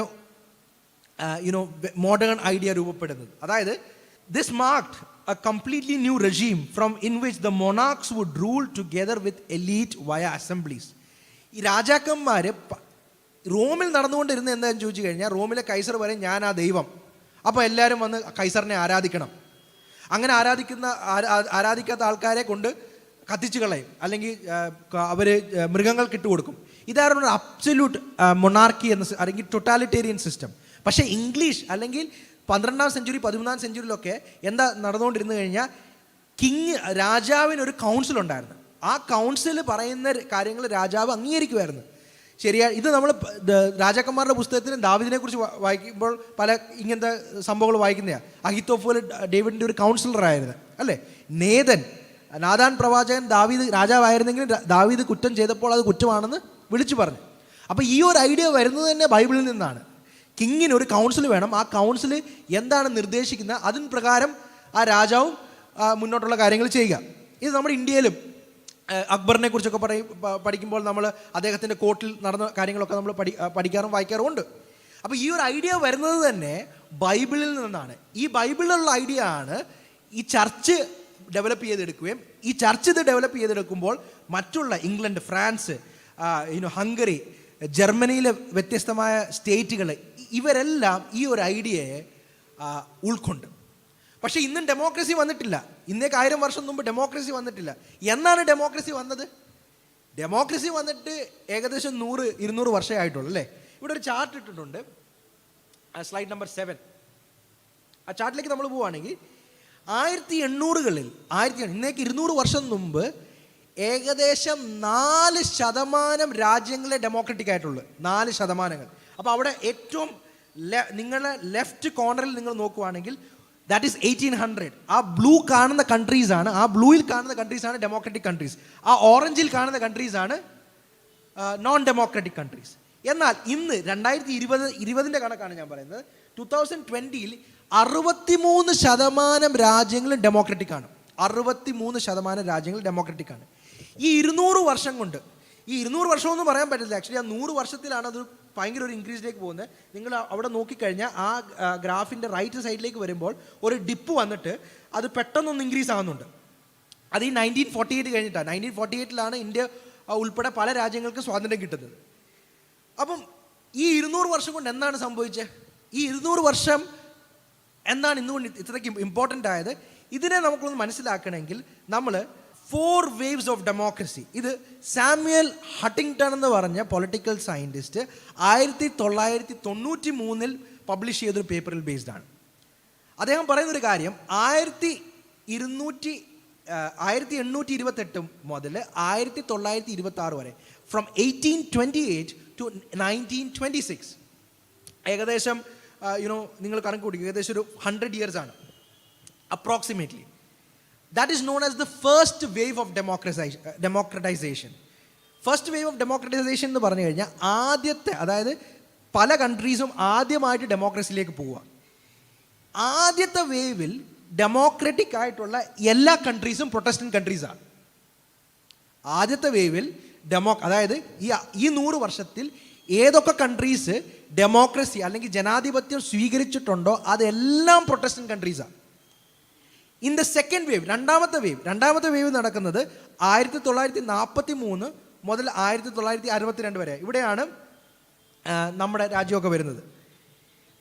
മോഡേൺ ഐഡിയ രൂപപ്പെടുന്നത്. അതായത് this marked a completely new regime from in which the monarchs would rule together with elite via assemblies. ഈ രാജാക്കന്മാർ റോമിൽ നടന്നുകൊണ്ടിരുന്ന എന്താണെന്ന് ചോദിച്ചു കഴിഞ്ഞാൽ, റോമിലെ കൈസർ പറയും ഞാൻ ആ ദൈവം, അപ്പോൾ എല്ലാവരും വന്ന് കൈസറിനെ ആരാധിക്കണം. അങ്ങനെ ആരാധിക്കാത്ത ആൾക്കാരെ കൊണ്ട് കത്തിച്ചു കളയും, അല്ലെങ്കിൽ അവർ മൃഗങ്ങൾക്ക് ഇട്ടുകൊടുക്കും. ഇതായിരുന്നു അബ്സല്യൂട്ട് മൊണാർക്കി അല്ലെങ്കിൽ ടൊട്ടാലിറ്റേറിയൻ സിസ്റ്റം. പക്ഷേ ഇംഗ്ലീഷ് അല്ലെങ്കിൽ 12ാം സെഞ്ച്വറി 13ാം സെഞ്ച്വറിയിലൊക്കെ എന്താ നടന്നുകൊണ്ടിരുന്നു കഴിഞ്ഞാൽ, രാജാവിനൊരു കൗൺസിൽ ഉണ്ടായിരുന്നു. ആ കൗൺസിൽ പറയുന്ന കാര്യങ്ങൾ രാജാവ് അംഗീകരിക്കുമായിരുന്നു. ശരിയാ, ഇത് നമ്മൾ രാജാക്കന്മാരുടെ പുസ്തകത്തിന് ദാവീദിനെ കുറിച്ച് വായിക്കുമ്പോൾ പല ഇങ്ങനത്തെ സംഭവങ്ങൾ വായിക്കുന്നതാണ്. അഹിത്തോഫേൽ ഡേവിഡിൻ്റെ ഒരു കൗൺസിലറായിരുന്നു അല്ലേ. നാഥാൻ പ്രവാചകൻ ദാവീദ് രാജാവായിരുന്നെങ്കിലും ദാവീദ് കുറ്റം ചെയ്തപ്പോൾ അത് കുറ്റമാണെന്ന് വിളിച്ചു പറഞ്ഞു. അപ്പോൾ ഈ ഒരു ഐഡിയ വരുന്നത് തന്നെ ബൈബിളിൽ നിന്നാണ്. കിങ്ങിന് ഒരു കൗൺസിൽ വേണം, ആ കൗൺസിൽ എന്താണ് നിർദ്ദേശിക്കുന്നത് അതിന് പ്രകാരം ആ രാജാവും മുന്നോട്ടുള്ള കാര്യങ്ങൾ ചെയ്യുക. ഇത് നമ്മുടെ ഇന്ത്യയിലും അക്ബറിനെ കുറിച്ചൊക്കെ പഠിക്കുമ്പോൾ നമ്മൾ അദ്ദേഹത്തിൻ്റെ കോർട്ടിൽ നടന്ന കാര്യങ്ങളൊക്കെ നമ്മൾ പഠിക്കാറും വായിക്കാറും ഉണ്ട്. അപ്പോൾ ഈ ഒരു ഐഡിയ വരുന്നത് തന്നെ ബൈബിളിൽ നിന്നാണ്. ഈ ബൈബിളിലുള്ള ഐഡിയ ആണ് ഈ ചർച്ച് ഡെവലപ്പ് ചെയ്തെടുക്കുകയും ഈ ചർച്ച് ഇത് ഡെവലപ്പ് ചെയ്തെടുക്കുമ്പോൾ മറ്റുള്ള ഇംഗ്ലണ്ട്, ഫ്രാൻസ്, ഹംഗറി, ജർമ്മനിയിലെ വ്യത്യസ്തമായ സ്റ്റേറ്റുകൾ ഇവരെല്ലാം ഈ ഒരു ഐഡിയയെ ഉൾക്കൊണ്ട്. പക്ഷേ ഇന്നും ഡെമോക്രസി വന്നിട്ടില്ല. ഇന്നേക്ക് 1000 വർഷം മുമ്പ് ഡെമോക്രസി വന്നിട്ടില്ല. എന്നാണ് ഡെമോക്രസി വന്നത്? ഡെമോക്രസി വന്നിട്ട് ഏകദേശം 100-200 വർഷമേ ആയിട്ടുള്ളൂ അല്ലേ. ഇവിടെ ഒരു ചാർട്ട് ഇട്ടിട്ടുണ്ട്, സ്ലൈഡ് നമ്പർ 7. ആ ചാർട്ടിലേക്ക് നമ്മൾ പോവുകയാണെങ്കിൽ 1800-കളിൽ ഇന്നേക്ക് 200 വർഷം മുമ്പ് ഏകദേശം 4% രാജ്യങ്ങളെ ഡെമോക്രറ്റിക് ആയിട്ടുള്ളൂ. 4%. അപ്പോൾ അവിടെ ഏറ്റവും നിങ്ങളുടെ ലെഫ്റ്റ് കോർണറിൽ നിങ്ങൾ നോക്കുവാണെങ്കിൽ ദാറ്റ് ഈസ് 1800. ആ ബ്ലൂ കാണുന്ന കൺട്രീസാണ്, ആ ബ്ലൂയിൽ കാണുന്ന കൺട്രീസാണ് ഡെമോക്രറ്റിക് കൺട്രീസ്. ആ ഓറഞ്ചിൽ കാണുന്ന കൺട്രീസാണ് നോൺ ഡെമോക്രറ്റിക് കൺട്രീസ്. എന്നാൽ ഇന്ന് 2020 കണക്കാണ് ഞാൻ പറയുന്നത്. 2020-ൽ 63% രാജ്യങ്ങളും ഡെമോക്രറ്റിക് ആണ്. 63% രാജ്യങ്ങൾ ഡെമോക്രറ്റിക് ആണ്. ഈ 200 വർഷം കൊണ്ട്, ഈ 200 വർഷമൊന്നും പറയാൻ പറ്റില്ല. ആക്ച്വലി ആ 100 വർഷത്തിലാണ് അത് ഭയങ്കര ഒരു ഇൻക്രീസിലേക്ക് പോകുന്നത്. നിങ്ങൾ അവിടെ നോക്കിക്കഴിഞ്ഞാൽ ആ ഗ്രാഫിൻ്റെ റൈറ്റ് സൈഡിലേക്ക് വരുമ്പോൾ ഒരു ഡിപ്പ് വന്നിട്ട് അത് പെട്ടെന്നൊന്ന് ഇൻക്രീസ് ആകുന്നുണ്ട്. അത് ഈ 1948 കഴിഞ്ഞിട്ടാണ്. 1948-ലാണ് ഇന്ത്യ ഉൾപ്പെടെ പല രാജ്യങ്ങൾക്ക് സ്വാതന്ത്ര്യം കിട്ടുന്നത്. അപ്പം ഈ 200 വർഷം കൊണ്ട് എന്താണ് സംഭവിച്ചത്? ഈ 200 വർഷം എന്താണ് ഇന്നുകൊണ്ട് ഇത്രയ്ക്ക് ഇമ്പോർട്ടൻ്റ് ആയത്? ഇതിനെ നമുക്കൊന്ന് മനസ്സിലാക്കണമെങ്കിൽ നമ്മൾ 4 waves ഓഫ് ഡെമോക്രസി, ഇത് സാമുവൽ ഹട്ടിങ്ടൺ എന്ന് പറഞ്ഞ പൊളിറ്റിക്കൽ സയൻറ്റിസ്റ്റ് 1993 പബ്ലിഷ് ചെയ്തൊരു പേപ്പറിൽ ബേസ്ഡ് ആണ്. അദ്ദേഹം പറയുന്നൊരു കാര്യം, 1828 മുതൽ 1926 വരെ, ഫ്രം 1828 to 1926, ഏകദേശം നിങ്ങൾ കണക്ക് കൂടി ഏകദേശം ഒരു 100 years ആണ് approximately. That is known as the first wave of democratisation. First wave of democratisation എന്ന് പറഞ്ഞു കഴിഞ്ഞാൽ ആദ്യത്തെ, അതായത് പല കൺട്രീസും ആദ്യമായിട്ട് ഡെമോക്രസിയിലേക്ക് പോവുക. ആദ്യത്തെ വേവിൽ ഡെമോക്രാറ്റിക് ആയിട്ടുള്ള എല്ലാ കൺട്രീസും പ്രൊട്ടസ്റ്റന്റ് കൺട്രീസാണ്. ആദ്യത്തെ വേവിൽ അതായത് ഈ 100 വർഷത്തിൽ ഏതൊക്കെ കൺട്രീസ് ഡെമോക്രസി അല്ലെങ്കിൽ ജനാധിപത്യം സ്വീകരിച്ചിട്ടുണ്ടോ അതെല്ലാം പ്രൊട്ടസ്റ്റന്റ് കൺട്രീസാണ്. ഇൻ ദ സെക്കൻഡ് വേവ്, രണ്ടാമത്തെ വേവ് നടക്കുന്നത് 1943 മുതൽ 1962 വരെ. ഇവിടെയാണ് നമ്മുടെ രാജ്യമൊക്കെ വരുന്നത്.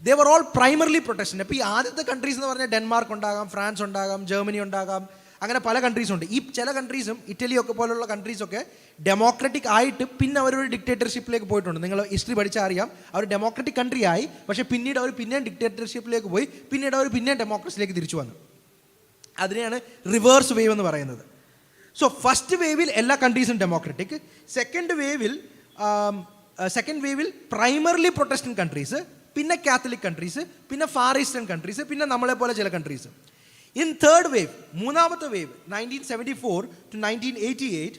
They were all primarily Protestant. അപ്പോൾ ഈ ആദ്യത്തെ കൺട്രീസ് എന്ന് പറഞ്ഞാൽ ഡെൻമാർക്ക് ഉണ്ടാകാം, ഫ്രാൻസ് ഉണ്ടാകാം, ജർമ്മനി ഉണ്ടാകാം, അങ്ങനെ പല കൺട്രീസും ഉണ്ട്. ഈ ചില കൺട്രീസും ഇറ്റലിയൊക്കെ പോലുള്ള കൺട്രീസൊക്കെ ഡെമോക്രാറ്റിക് ആയിട്ട് പിന്നെ അവരൊരു ഡിക്റ്റേറ്റർഷിപ്പിലേക്ക് പോയിട്ടുണ്ട്. നിങ്ങൾ ഹിസ്റ്ററി പഠിച്ചാൽ അറിയാം, അവർ ഡെമോക്രാറ്റിക് കൺട്രി ആയി, പക്ഷേ പിന്നീട് അവർ പിന്നെയും ഡിക്റ്റേറ്റർഷിപ്പിലേക്ക് പോയി, പിന്നീട് അവർ പിന്നെയും ഡെമോക്രസിയിലേക്ക് തിരിച്ചു വന്നു. അതിനെയാണ് റിവേഴ്സ് വേവ് എന്ന് പറയുന്നത്. സോ ഫസ്റ്റ് വേവിൽ എല്ലാ കൺട്രീസും ഡെമോക്രാറ്റിക്. സെക്കൻഡ് വേവിൽ പ്രൈമർലി പ്രൊട്ടസ്റ്റന്റ് കൺട്രീസ്, പിന്നെ കാത്തലിക് കൺട്രീസ്, പിന്നെ ഫാർ ഈസ്റ്റേൺ കൺട്രീസ്, പിന്നെ നമ്മളെപ്പോലെ ചില കൺട്രീസ്. ഇൻ തേർഡ് വേവ്, മൂന്നാമത്തെ wave 1974 to 1988,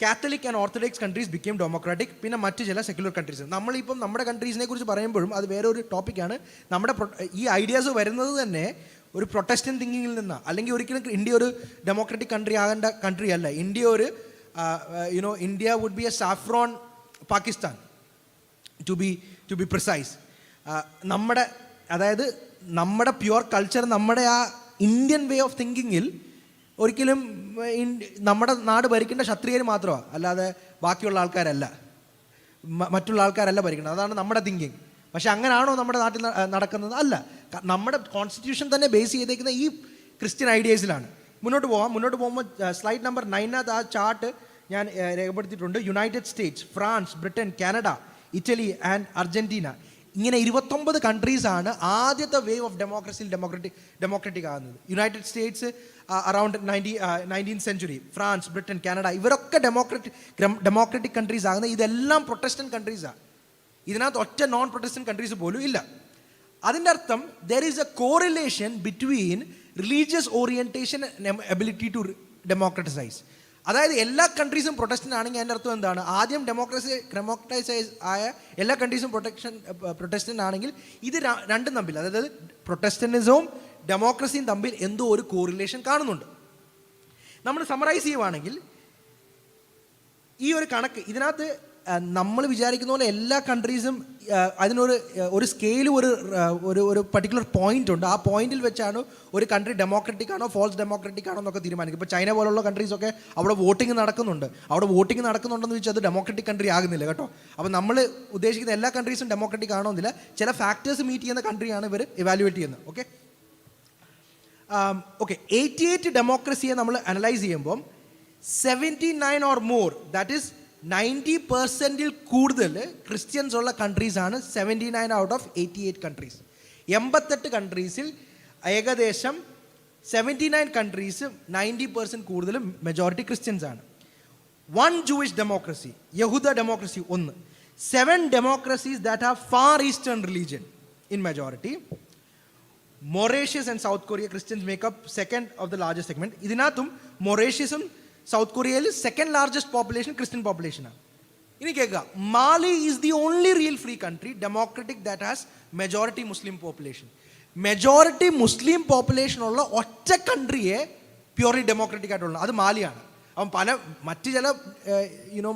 Catholic and Orthodox countries became democratic, പിന്നെ മറ്റ് ചില സെക്യുലർ കൺട്രീസ്. നമ്മളിപ്പം നമ്മുടെ കൺട്രീസിനെ കുറിച്ച് പറയുമ്പോഴും അത് വേറെ ഒരു ടോപ്പിക്കാണ്. നമ്മുടെ ഈ ഐഡിയാസ് വരുന്നത് തന്നെ ഒരു പ്രൊട്ടസ്റ്റന്റ് തിങ്കിങ്ങിൽ നിന്നാണ്. അല്ലെങ്കിൽ ഒരിക്കലും ഇന്ത്യ ഒരു ഡെമോക്രാറ്റിക് കൺട്രി ആകേണ്ട കൺട്രി അല്ല. ഇന്ത്യ ഒരു India would be a saffron Pakistan to be precise. അതായത് നമ്മുടെ പ്യുവർ കൾച്ചർ, നമ്മുടെ ആ ഇന്ത്യൻ വേ ഓഫ് തിങ്കിങ്ങിൽ ഒരിക്കലും നമ്മുടെ നാട് ഭരിക്കേണ്ട ക്ഷത്രിയർ മാത്രമാണ്, അല്ലാതെ ബാക്കിയുള്ള ആൾക്കാരല്ല, മറ്റുള്ള ആൾക്കാരല്ല ഭരിക്കുന്നത്. അതാണ് നമ്മുടെ തിങ്കിങ്. പക്ഷെ അങ്ങനെയാണോ നമ്മുടെ നാട്ടിൽ നടക്കുന്നത്? അല്ല. നമ്മുടെ കോൺസ്റ്റിറ്റ്യൂഷൻ തന്നെ ബേസ് ചെയ്തേക്കുന്ന ഈ ക്രിസ്ത്യൻ ഐഡിയാസിലാണ്. മുന്നോട്ട് പോകുമ്പോൾ സ്ലൈഡ് നമ്പർ 9 ആ ചാർട്ട് ഞാൻ രേഖപ്പെടുത്തിയിട്ടുണ്ട്. United States, France, Britain, Canada, Italy and Argentina, ഇങ്ങനെ 29 കൺട്രീസാണ് ആദ്യത്തെ വേവ് ഓഫ് ഡെമോക്രസിയിൽ ഡെമോക്രാറ്റിക് ആകുന്നത്. United States around 19th century, France, Britain, Canada, ഇവരൊക്കെ ഡെമോക്രാറ്റിക് കൺട്രീസ് ആകുന്നത്. ഇതെല്ലാം പ്രൊട്ടസ്റ്റന്റ് കൺട്രീസാണ്. ഇതിനകത്ത് ഒറ്റ നോൺ പ്രൊട്ടസ്റ്റന്റ് കൺട്രീസ് പോലും ഇല്ല. അതിൻ്റെ അർത്ഥം there is a correlation between religious orientation and ability to democratise. അതായത് എല്ലാ കൺട്രീസും പ്രൊട്ടസ്റ്റന്റ് ആണെങ്കിൽ അതിൻ്റെ അർത്ഥം എന്താണ്? ആദ്യം ഡെമോക്രറ്റൈസ് ആയ എല്ലാ കൺട്രീസും പ്രൊട്ടസ്റ്റന്റ് ആണെങ്കിൽ ഇത് രണ്ടും തമ്മിൽ, അതായത് പ്രൊട്ടസ്റ്റന്റിസവും ഡെമോക്രസിയും തമ്മിൽ എന്തോ ഒരു കോറിലേഷൻ കാണുന്നുണ്ട്. നമ്മൾ സമറൈസ് ചെയ്യുവാണെങ്കിൽ ഈ ഒരു കണക്ക് ഇതിനകത്ത് നമ്മൾ വിചാരിക്കുന്ന പോലെ എല്ലാ കൺട്രീസും അതിനൊരു സ്കെയിൽ, ഒരു പർട്ടിക്കുലർ പോയിന്റ് ഉണ്ട്. ആ പോയിന്റിൽ വെച്ചാണ് ഒരു കൺട്രി ഡെമോക്രാറ്റിക് ആണോ ഫോൾസ് ഡെമോക്രാറ്റിക് ആണോ എന്നൊക്കെ തീരുമാനിക്കും. ഇപ്പോൾ ചൈന പോലുള്ള കൺട്രീസൊക്കെ അവിടെ വോട്ടിംഗ് നടക്കുന്നുണ്ടെന്ന് വെച്ചാൽ അത് ഡെമോക്രാറ്റിക് കൺട്രി ആകുന്നില്ല കേട്ടോ. അപ്പോൾ നമ്മൾ ഉദ്ദേശിക്കുന്ന എല്ലാ കൺട്രീസും ഡെമോക്രാറ്റിക് ആണോ എന്നില്ല, ചില ഫാക്ടേഴ്സ് മീറ്റ് ചെയ്യുന്ന കൺട്രിയാണ് ഇവർ ഇവാലുവേറ്റ് ചെയ്യുന്നത്. ഓക്കെ 88 ഡെമോക്രസിയെ നമ്മൾ അനലൈസ് ചെയ്യുമ്പം 79 ഓർ മോർ, ദാറ്റ് ഈസ് 90% കൂടുതൽ ക്രിസ്ത്യൻസ് ഉള്ള കൺട്രീസാണ് 79 ഔട്ട് ഓഫ് 88 കൺട്രീസ്. 88 കൺട്രീസിൽ ഏകദേശം 79 കൺട്രീസ് 90% കൂടുതലും മെജോറിറ്റി ക്രിസ്ത്യൻസ് ആണ്. 1 ജൂയിഷ് ഡെമോക്രസി, യഹൂദ democracy 1. 7 democracies that have far eastern religion in majority. Mauritius and South Korea, Christians make up second of the largest segment. ഇതിനകത്തും മൊറേഷ്യസും സൗത്ത് കൊറിയയിൽ സെക്കൻഡ് ലാർജസ്റ്റ് പോപ്പുലേഷൻ ക്രിസ്ത്യൻ പോപ്പുലേഷനാണ്. ഇനി കേൾക്കുക, Mali is the only real free country democratic that has majority Muslim population. Majority Muslim population ഉള്ള ഒറ്റ കൺട്രിയെ purely democratic ആയിട്ടുള്ള അത് മാലിയാണ്. അപ്പം മറ്റ് ചില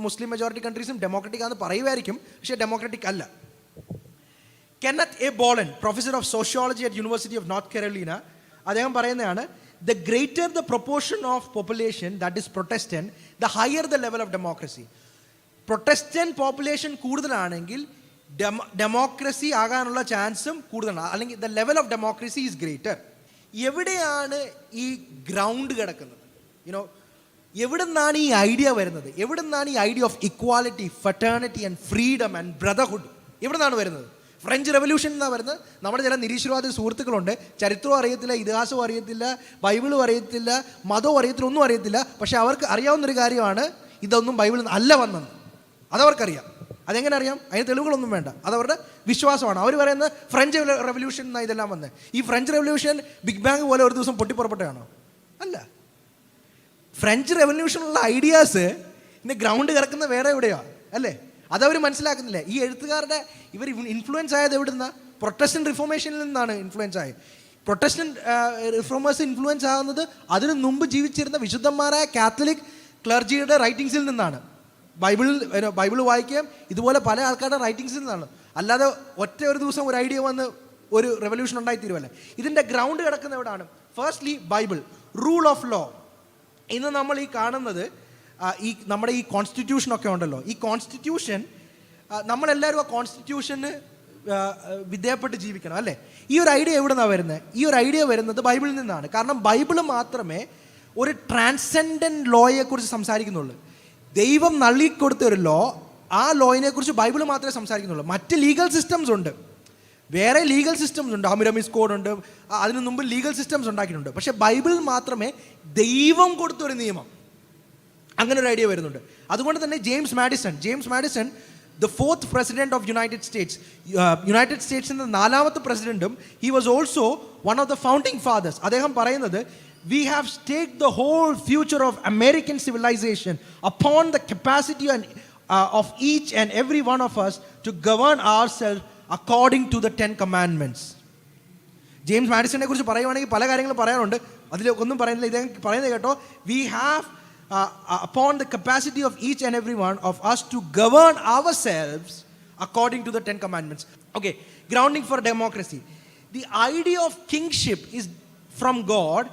മുസ്ലിം മെജോറിറ്റി കൺട്രീസും ഡെമോക്രാറ്റിക് ആണെന്ന് പറയുമായിരിക്കും, പക്ഷേ ഡെമോക്രാറ്റിക് അല്ല. Kenneth A Bollen, professor of sociology at University of North Carolina, അദ്ദേഹം പറയുന്നതാണ്, the greater the proportion of population that is Protestant, the higher the level of democracy. Protestant population കൂടുതലാണെങ്കിൽ democracy ആകാനുള്ള ചാൻസും കൂടുതലാണ്, അല്ലെങ്കിൽ the level of democracy is greater. എവിടെയാണ് ഈ ground കിടക്കുന്നത്? യുനോ, എവിടെ നിന്നാണ് ഈ ഐഡിയ വരുന്നത്? എവിടെ നിന്നാണ് ഈ idea of equality, fraternity and freedom and brotherhood എവിടെ നിന്നാണ് വരുന്നത്? ഫ്രഞ്ച് റെവല്യൂഷൻ എന്നാണ് വരുന്നത്. നമ്മുടെ ചില നിരീശ്വരവാദി സുഹൃത്തുക്കളുണ്ട്, ചരിത്രവും അറിയത്തില്ല, ഇതിഹാസവും അറിയത്തില്ല, ബൈബിളും അറിയത്തില്ല, മതവും അറിയത്തില്ല, ഒന്നും അറിയത്തില്ല. പക്ഷേ അവർക്ക് അറിയാവുന്നൊരു കാര്യമാണ് ഇതൊന്നും ബൈബിളിൽ നിന്ന് അല്ല വന്നത്. അതവർക്കറിയാം. അതെങ്ങനെ അറിയാം? അതിന് തെളിവുകളൊന്നും വേണ്ട, അതവരുടെ വിശ്വാസമാണ്. അവർ പറയുന്നത് ഫ്രഞ്ച് റെവല്യൂഷൻ എന്നാണ് ഇതെല്ലാം വന്നത്. ഈ ഫ്രഞ്ച് റെവല്യൂഷൻ ബിഗ് ബാങ് പോലെ ഒരു ദിവസം പൊട്ടിപ്പുറപ്പെട്ടതാണോ? അല്ല. ഫ്രഞ്ച് റെവല്യൂഷനുള്ള ഐഡിയാസ് ഇന്ന് ഗ്രൗണ്ട് കിടക്കുന്ന വേറെ എവിടെയാണ്, അല്ലേ? അതവർ മനസ്സിലാക്കുന്നില്ല. ഈ എഴുത്തുകാരുടെ ഇവർ ഇൻഫ്ലുവൻസ് ആയത് എവിടെ നിന്നാണ്? പ്രൊട്ടസ്റ്റന്റ് റിഫോർമേഷനിൽ നിന്നാണ് ഇൻഫ്ലുവൻസ് ആയത്. പ്രൊട്ടസ്റ്റന്റ് റിഫോമേഴ്സ് ഇൻഫ്ലുവൻസ് ആകുന്നത് അതിനു മുമ്പ് ജീവിച്ചിരുന്ന വിശുദ്ധന്മാരായ കാത്തലിക് ക്ലർജിയുടെ റൈറ്റിങ്സിൽ നിന്നാണ്. ബൈബിൾ വായിക്കുകയും ഇതുപോലെ പല ആൾക്കാരുടെ റൈറ്റിങ്സിൽ നിന്നാണ്. അല്ലാതെ ഒറ്റ ഒരു ദിവസം ഒരു ഐഡിയ വന്ന് ഒരു റെവല്യൂഷൻ ഉണ്ടായിത്തീരുമല്ല. ഇതിൻ്റെ ഗ്രൗണ്ട് കിടക്കുന്ന എവിടെയാണ്? Firstly Bible, rule of law. ഇന്ന് നമ്മൾ ഈ കാണുന്നത് നമ്മുടെ ഈ കോൺസ്റ്റിറ്റ്യൂഷനൊക്കെ ഉണ്ടല്ലോ, ഈ കോൺസ്റ്റിറ്റ്യൂഷൻ നമ്മളെല്ലാവരും ആ കോൺസ്റ്റിറ്റ്യൂഷന് വിധേയപ്പെട്ട് ജീവിക്കണം, അല്ലേ? ഈ ഒരു ഐഡിയ എവിടെ നിന്നാണ് വരുന്നത്? ഈ ഒരു ഐഡിയ വരുന്നത് ബൈബിളിൽ നിന്നാണ്. കാരണം ബൈബിൾ മാത്രമേ ഒരു ട്രാൻസെൻഡൻറ്റ് ലോയെക്കുറിച്ച് സംസാരിക്കുന്നുള്ളൂ. ദൈവം നൽകിക്കൊടുത്ത ഒരു ലോ, ആ ലോയിനെ കുറിച്ച് ബൈബിൾ മാത്രമേ സംസാരിക്കുന്നുള്ളൂ. മറ്റ് ലീഗൽ സിസ്റ്റംസ് ഉണ്ട്, വേറെ ലീഗൽ സിസ്റ്റംസ് ഉണ്ട്, അമിരമിസ് കോഡ് ഉണ്ട്, അതിനു മുമ്പ് ലീഗൽ സിസ്റ്റംസ് ഉണ്ടാക്കിയിട്ടുണ്ട്. പക്ഷേ ബൈബിളിൽ മാത്രമേ ദൈവം കൊടുത്തൊരു നിയമം, അങ്ങനെ ഒരു ഐഡിയ വരുന്നുണ്ട്. അതുകൊണ്ട് തന്നെ James Madison the 4th president of united സ്റ്റേറ്റ്സിൻ്റെ 4ാമത്തെ പ്രസിഡന്റും he was also one of the founding fathers. അദ്ദേഹം പറയുന്നത്, we have staked the whole future of American civilization upon the capacity of each and every one of us to govern ourselves according to the 10 commandments. James മാഡിസനെ കുറിച്ച് പറയുവാണെങ്കിൽ പല കാര്യങ്ങളും പറയാനുണ്ട്, അതിലൊന്നും പറയുന്നില്ല. ഇദ്ദേഹം പറയുന്നത് കേട്ടോ, we have upon the capacity of each and every one of us to govern ourselves according to the 10 commandments. Okay, grounding for democracy. The idea of kingship is from God,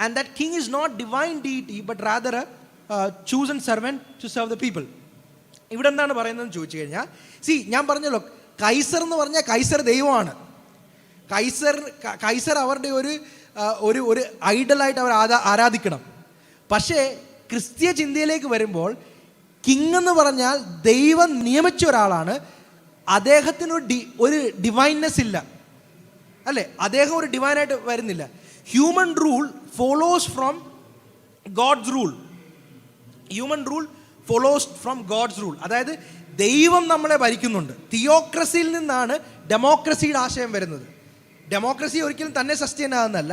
and that king is not divine deity but rather a chosen servant to serve the people. ഇവിടെ എന്താണ് പറയുന്നതെന്ന് ചോദിച്ചു കഴിഞ്ഞാൽ, ഞാൻ പറഞ്ഞല്ലോ, Kaiser എന്ന് പറഞ്ഞാൽ Kaiser ദൈവമാണ്. കൈസർ അവരുടെ ഒരു ഐഡലായിട്ട് അവർ ആരാധിക്കണം. പക്ഷേ ക്രിസ്തീയ ചിന്തയിലേക്ക് വരുമ്പോൾ കിങ് എന്ന് പറഞ്ഞാൽ ദൈവം നിയമിച്ച ഒരാളാണ്. അദ്ദേഹത്തിന് ഒരു ഡിവൈൻനെസ് ഇല്ല, അല്ലേ? അദ്ദേഹം ഒരു ഡിവൈനായിട്ട് വരുന്നില്ല. Human rule follows from God's rule. Human rule follows from God's rule. അതായത് ദൈവം നമ്മളെ ഭരിക്കുന്നുണ്ട്. തിയോക്രസിയിൽ നിന്നാണ് ഡെമോക്രസിയുടെ ആശയം വരുന്നത്. ഡെമോക്രസി ഒരിക്കലും തന്നെ സസ്റ്റെയിൻ ആകുന്നതല്ല,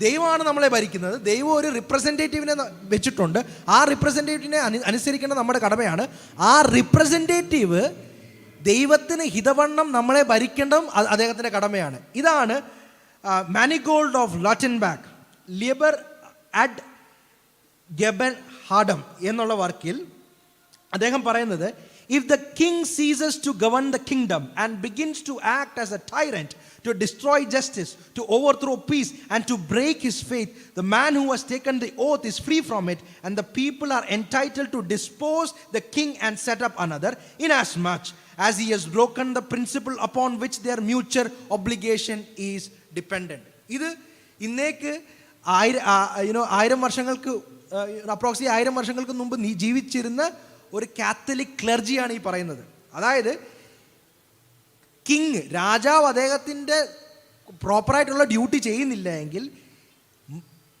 ദൈവമാണ് നമ്മളെ ഭരിക്കുന്നത്. ദൈവം ഒരു റിപ്രസെൻറ്റേറ്റീവിനെ വെച്ചിട്ടുണ്ട്. ആ റിപ്രസെൻറ്റേറ്റീവിനെ അനുസരിക്കേണ്ട നമ്മുടെ കടമയാണ്. ആ റിപ്രസെൻറ്റേറ്റീവ് ദൈവത്തിന് ഹിതവണ്ണം നമ്മളെ ഭരിക്കേണ്ടതും അദ്ദേഹത്തിൻ്റെ കടമയാണ്. ഇതാണ് മാനിഗോൾഡ് ഓഫ് ലട്ടൻബാക്ക്, ലിബർ അഡ് ഗെബൻ ഹാഡം എന്നുള്ള വർക്കിൽ അദ്ദേഹം പറയുന്നത്, if the king ceases to govern the kingdom and begins to act as a tyrant, to destroy justice, to overthrow peace and to break his faith, the man who has taken the oath is free from it, and the people are entitled to depose the king and set up another, inasmuch as he has broken the principle upon which their mutual obligation is dependent. ഇത് ഇന്നേക്ക് 1000 വർഷങ്ങൾക്ക് approximate 1000 വർഷങ്ങൾക്ക് മുമ്പ് ജീവിച്ചിരുന്ന ഒരു Catholic ക്ലർജിയാണ് ഈ പറയുന്നത്. അതായത് കിങ്, രാജാവ് അദ്ദേഹത്തിൻ്റെ പ്രോപ്പറായിട്ടുള്ള ഡ്യൂട്ടി ചെയ്യുന്നില്ല എങ്കിൽ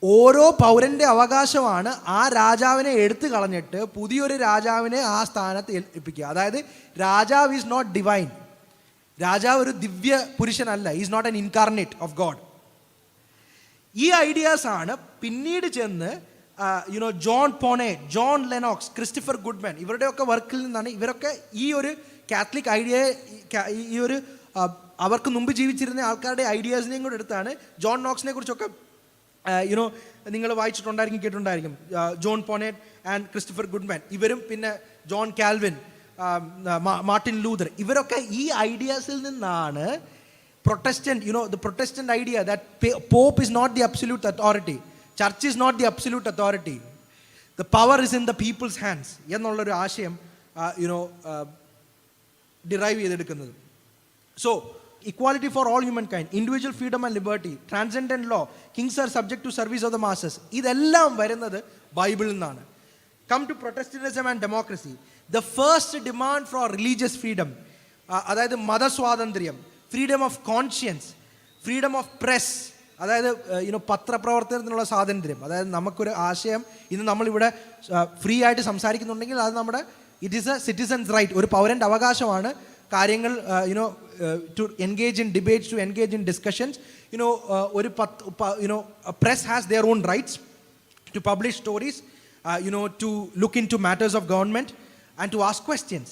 ഓരോ പൗരൻ്റെ അവകാശമാണ് ആ രാജാവിനെ എടുത്തു കളഞ്ഞിട്ട് പുതിയൊരു രാജാവിനെ ആ സ്ഥാനത്ത് ഏൽപ്പിക്കുക. അതായത് രാജാവ് ഈസ് നോട്ട് ഡിവൈൻ, രാജാവ് ഒരു ദിവ്യ പുരുഷനല്ല, is not an incarnate of God. ഈ ഐഡിയാസാണ് പിന്നീട് ചെന്ന് ജോൺ പോണെ, ജോൺ ലെനോക്സ്, ക്രിസ്റ്റഫർ ഗുഡ്മാൻ, ഇവരുടെയൊക്കെ വർക്കിൽ നിന്നാണ് ഇവരൊക്കെ ഈ ഒരു കാത്തലിക് ഐഡിയ, ഈ ഒരു അവർക്ക് മുമ്പ് ജീവിച്ചിരുന്ന ആൾക്കാരുടെ ഐഡിയാസിനെയും കൂടെ എടുത്താണ്. ജോൺ നോക്സിനെ കുറിച്ചൊക്കെ നിങ്ങൾ വായിച്ചിട്ടുണ്ടായിരിക്കും, കേട്ടിട്ടുണ്ടായിരിക്കും. ജോൺ പോണേറ്റ് ആൻഡ് ക്രിസ്റ്റഫർ ഗുഡ്മാൻ, ഇവരും പിന്നെ ജോൺ കാൽവിൻ, മാർട്ടിൻ ലൂതർ, ഇവരൊക്കെ ഈ ഐഡിയാസിൽ നിന്നാണ് the Protestant idea that Pope is not the absolute authority, Church is not the absolute authority, the power is in the people's hands എന്നുള്ളൊരു ആശയം derive ചെയ്തെടുക്കുന്നത്. So, equality for all humankind, individual freedom and liberty, transcendent law, kings are subject to service of the masses. ഇതെല്ലാം വരുന്നത് ബൈബിളിൽ നിന്നാണ്. Come to Protestantism and democracy. The first demand for religious freedom, അതായത് മതസ്വാതന്ത്ര്യം, freedom of conscience, freedom of press, അതായത് പത്രപ്രവർത്തനത്തിനുള്ള സ്വാതന്ത്ര്യം. അതായത് നമുക്കൊരു ആശയം ഇന്ന് നമ്മളിവിടെ ഫ്രീ ആയിട്ട് സംസാരിക്കുന്നുണ്ടെങ്കിൽ അത് നമ്മുടെ it is a citizens right, ഒരു പൗരൻ്റെ അവകാശമാണ് കാര്യങ്ങൾ to engage in debates, to engage in discussions. Press has their own rights to publish stories, to look into matters of government and to ask questions.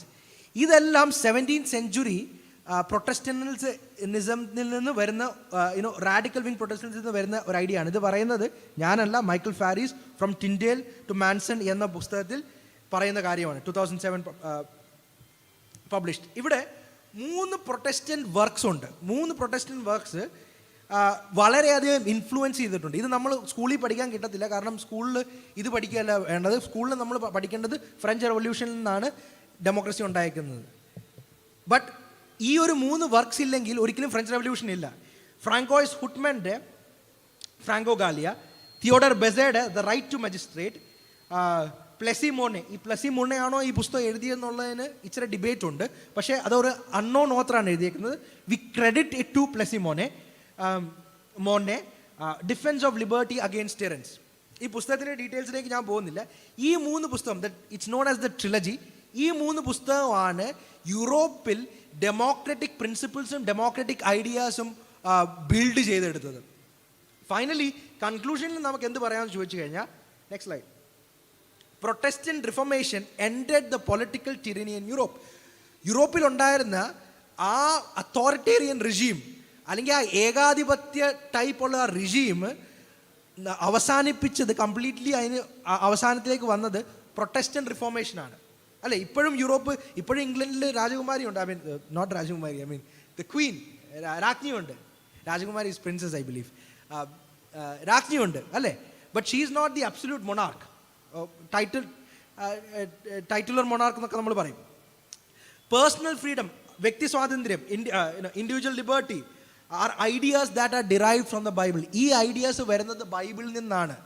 ഇതെല്ലാം 17th century പ്രൊട്ടസ്റ്റന്റിനിസത്തിൽ നിന്ന് വരുന്ന radical wing പ്രൊട്ടസ്റ്റന്റിൽ നിന്ന് വരുന്ന ഒരു ഐഡിയ ആണ്. ഇത് പറയുന്നത് ഞാനല്ല, Michael Farris from Tyndale to Madison എന്ന പുസ്തകത്തിൽ പറയുന്ന കാര്യമാണ്, 2007 പബ്ലിഷ്ഡ്. ഇവിടെ 3 പ്രൊട്ടസ്റ്റന്റ് വർക്ക്സ് ഉണ്ട്. 3 പ്രൊട്ടസ്റ്റന്റ് വർക്ക്സ് വളരെയധികം ഇൻഫ്ലുവൻസ് ചെയ്തിട്ടുണ്ട്. ഇത് നമ്മൾ സ്കൂളിൽ പഠിക്കാൻ കിട്ടത്തില്ല, കാരണം സ്കൂളിൽ ഇത് പഠിക്കുകയല്ല വേണ്ടത്. സ്കൂളിൽ നമ്മൾ പഠിക്കേണ്ടത് ഫ്രഞ്ച് റെവല്യൂഷനിൽ നിന്നാണ് ഡെമോക്രസി ഉണ്ടായിരിക്കുന്നത്. ബട്ട് ഈ ഒരു 3 വർക്ക്സ് ഇല്ലെങ്കിൽ ഒരിക്കലും ഫ്രഞ്ച് റെവല്യൂഷൻ ഇല്ല. ഫ്രാങ്കോയിസ് ഹുട്ട്മൻ്റെ Francogallia, Theodore Beza the right to magistrate, Plessis Mornay. ഈ പ്ലസി മോർണെ ആണോ ഈ പുസ്തകം എഴുതിയെന്നുള്ളതിന് ഇച്ചിരി ഡിബേറ്റ് ഉണ്ട്, പക്ഷേ അതൊരു അൺനോൺ ഓത്തറാണ് എഴുതിയേക്കുന്നത്. We credit it to Plessis Mornay, defence of liberty against tyrants. ഈ പുസ്തകത്തിൻ്റെ ഡീറ്റെയിൽസിലേക്ക് ഞാൻ പോകുന്നില്ല. ഈ 3 പുസ്തകം, it's known as the trilogy, ഈ 3 പുസ്തകമാണ് യൂറോപ്പിൽ ഡെമോക്രാറ്റിക് പ്രിൻസിപ്പിൾസും ഡെമോക്രാറ്റിക് ഐഡിയാസും ബിൽഡ് ചെയ്തെടുത്തത്. ഫൈനലി കൺക്ലൂഷനിൽ നമുക്ക് എന്ത് പറയാമെന്ന് ചോദിച്ചു കഴിഞ്ഞാൽ, next slide, Protestant reformation ended the political tyranny in Europe. യൂറോപ്പിലുണ്ടായിരുന്ന ആ അതോറിറ്റേറിയൻ റിജീം, അല്ലെങ്കിൽ ആ ഏകാധിപത്യ ടൈപ്പുള്ള ആ റിജീം അവസാനിപ്പിച്ചത്, കംപ്ലീറ്റ്ലി അതിന് അവസാനത്തിലേക്ക് വന്നത് പ്രൊട്ടസ്റ്റന്റ് റിഫോർമേഷനാണ്. അല്ലേ, ഇപ്പോഴും യൂറോപ്പ്, ഇപ്പോഴും ഇംഗ്ലണ്ടിൽ രാജകുമാരി ഉണ്ട്. ഐ മീൻ നോട്ട് രാജകുമാരി, ഐ മീൻ ദ ക്വീൻ, രാജ്ഞിയുണ്ട്. രാജകുമാരി ഈസ് പ്രിൻസസ് ഐ ബിലീവ്. രാജ്ഞിയുണ്ട് അല്ലേ, but she is not the absolute monarch. Titular monarch എന്നൊക്കെ നമ്മൾ പറയും. പേഴ്സണൽ ഫ്രീഡം, വ്യക്തി സ്വാതന്ത്ര്യം, individual liberty are ideas that are derived from the Bible. ഈ ഐഡിയാസ് വരുന്നത് ബൈബിളിൽ നിന്നാണ്,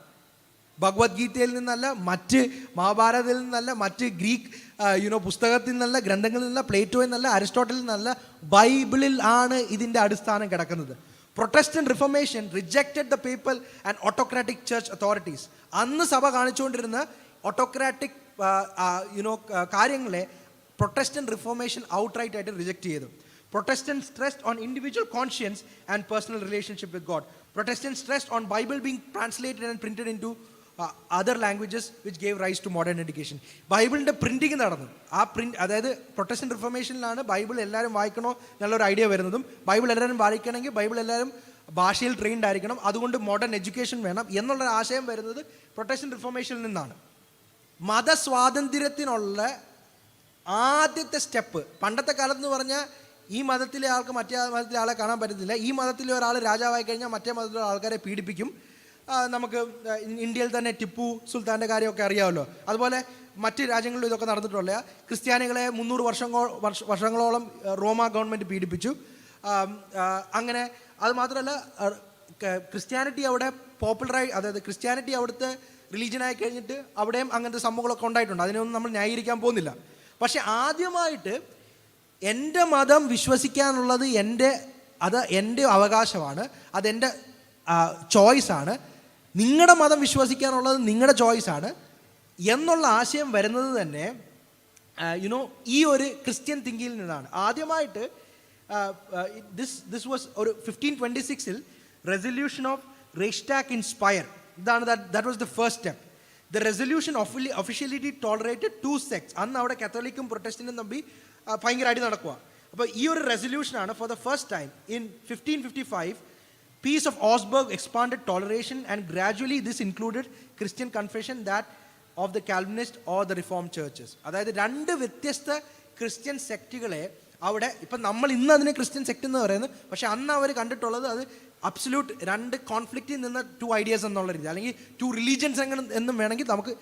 ഭഗവത്ഗീതയിൽ നിന്നല്ല, മറ്റ് മഹാഭാരതത്തിൽ നിന്നല്ല, മറ്റ് ഗ്രീക്ക് പുസ്തകത്തിൽ നിന്നല്ല, ഗ്രന്ഥങ്ങളിൽ നിന്നല്ല, പ്ലേറ്റോയിൽ നിന്നല്ല, അരിസ്റ്റോട്ടലിൽ നിന്നല്ല, ബൈബിളിൽ ആണ് ഇതിൻ്റെ അടിസ്ഥാനം കിടക്കുന്നത്. Protestant reformation rejected the people and autocratic church authorities. അന്ന് സഭ കാണിച്ചുകൊണ്ടിരുന്ന ഓട്ടോക്രാറ്റിക് കാര്യങ്ങളെ പ്രൊട്ടസ്റ്റന്റ് റിഫോർമേഷൻ ഔട്ട്റൈറ്റ് ആയിട്ട് റിജക്റ്റ് ചെയ്തു. Protestants stressed on individual conscience and personal relationship with God. Protestants stressed on Bible being translated and printed into other languages which gave rise to modern education. ബൈബിളിൻ്റെ printing നടന്നു. ആ print, അതായത് Protestant റിഫോർമേഷനിലാണ് Bible എല്ലാവരും വായിക്കണോ എന്നുള്ളൊരു idea വരുന്നതും, Bible എല്ലാവരും വായിക്കണമെങ്കിൽ Bible എല്ലാവരും ഭാഷയിൽ ട്രെയിൻഡ് ആയിരിക്കണം, അതുകൊണ്ട് മോഡേൺ എഡ്യൂക്കേഷൻ വേണം എന്നുള്ളൊരു ആശയം വരുന്നത് പ്രൊട്ടസ്റ്റന്റ് റിഫോർമേഷനിൽ നിന്നാണ്. മതസ്വാതന്ത്ര്യത്തിനുള്ള ആദ്യത്തെ സ്റ്റെപ്പ്, പണ്ടത്തെ കാലത്ത് എന്ന് പറഞ്ഞാൽ ഈ മതത്തിലെ ആൾക്ക് മറ്റേ മതത്തിലെ ആളെ കാണാൻ പറ്റത്തില്ല, ഈ മതത്തിലെ ഒരാൾ രാജാവായി കഴിഞ്ഞാൽ മറ്റേ മതത്തിലെ ആൾക്കാരെ പീഡിപ്പിക്കും. നമുക്ക് ഇന്ത്യയിൽ തന്നെ ടിപ്പു സുൽത്താൻ്റെ കാര്യമൊക്കെ അറിയാമല്ലോ. അതുപോലെ മറ്റ് രാജ്യങ്ങളിലും ഇതൊക്കെ നടന്നിട്ടുള്ള ക്രിസ്ത്യാനികളെ 300 വർഷങ്ങളോളം റോമ ഗവൺമെൻറ് പീഡിപ്പിച്ചു. അങ്ങനെ അത് മാത്രമല്ല, ക്രിസ്ത്യാനിറ്റി അവിടെ പോപ്പുലറായി, അതായത് ക്രിസ്ത്യാനിറ്റി അവിടുത്തെ റിലീജിയനായി കഴിഞ്ഞിട്ട് അവിടെയും അങ്ങനത്തെ സംഭവങ്ങളൊക്കെ ഉണ്ടായിട്ടുണ്ട്. അതിനൊന്നും നമ്മൾ ന്യായീകരിക്കാൻ പോകുന്നില്ല. പക്ഷെ ആദ്യമായിട്ട് എൻ്റെ മതം വിശ്വസിക്കാനുള്ളത് എൻ്റെ അവകാശമാണ്, അതെൻ്റെ ചോയ്സാണ്, നിങ്ങളുടെ മതം വിശ്വസിക്കാനുള്ളത് നിങ്ങളുടെ ചോയ്സാണ് എന്നുള്ള ആശയം വരുന്നത് തന്നെ ഈ ഒരു ക്രിസ്ത്യൻ തിങ്കിങ്ങിൽ നിന്നാണ്. ആദ്യമായിട്ട് ദിസ് വാസ് ഒരു 1526 റെസൊല്യൂഷൻ ഓഫ് റെയ്സ്റ്റാഗ് ഇൻ സ്പയർ. ഇതാണ് that was the first step. The resolution officially tolerated 2 sects. അന്ന് അവിടെ കാത്തോലിക്കും പ്രൊട്ടസ്റ്റന്റും തമ്മിൽ ഭയങ്കരമായിട്ട് നടക്കുക. അപ്പോൾ ഈ ഒരു റെസൊല്യൂഷനാണ് for the first time in 1555 Peace of Augsburg expanded toleration and gradually this included Christian confession that of the Calvinist or the Reformed churches. അതായത് 2 വ്യത്യസ്ത ക്രിസ്ത്യൻ സെക്റ്റുകളെ അവിടെ, ഇപ്പം നമ്മൾ ഇന്ന് അതിനെ ക്രിസ്ത്യൻ സെക്റ്റ് എന്ന് പറയുന്നത്, പക്ഷേ അന്ന് അവർ കണ്ടിട്ടുള്ളത് അത് അബ്സല്യൂട്ട് 2 കോൺഫ്ലിക്റ്റിൽ നിന്ന് 2 ഐഡിയാസ് എന്നുള്ള രീതി, അല്ലെങ്കിൽ 2 റിലീജിയൻസ് എന്നും വേണമെങ്കിൽ നമുക്ക്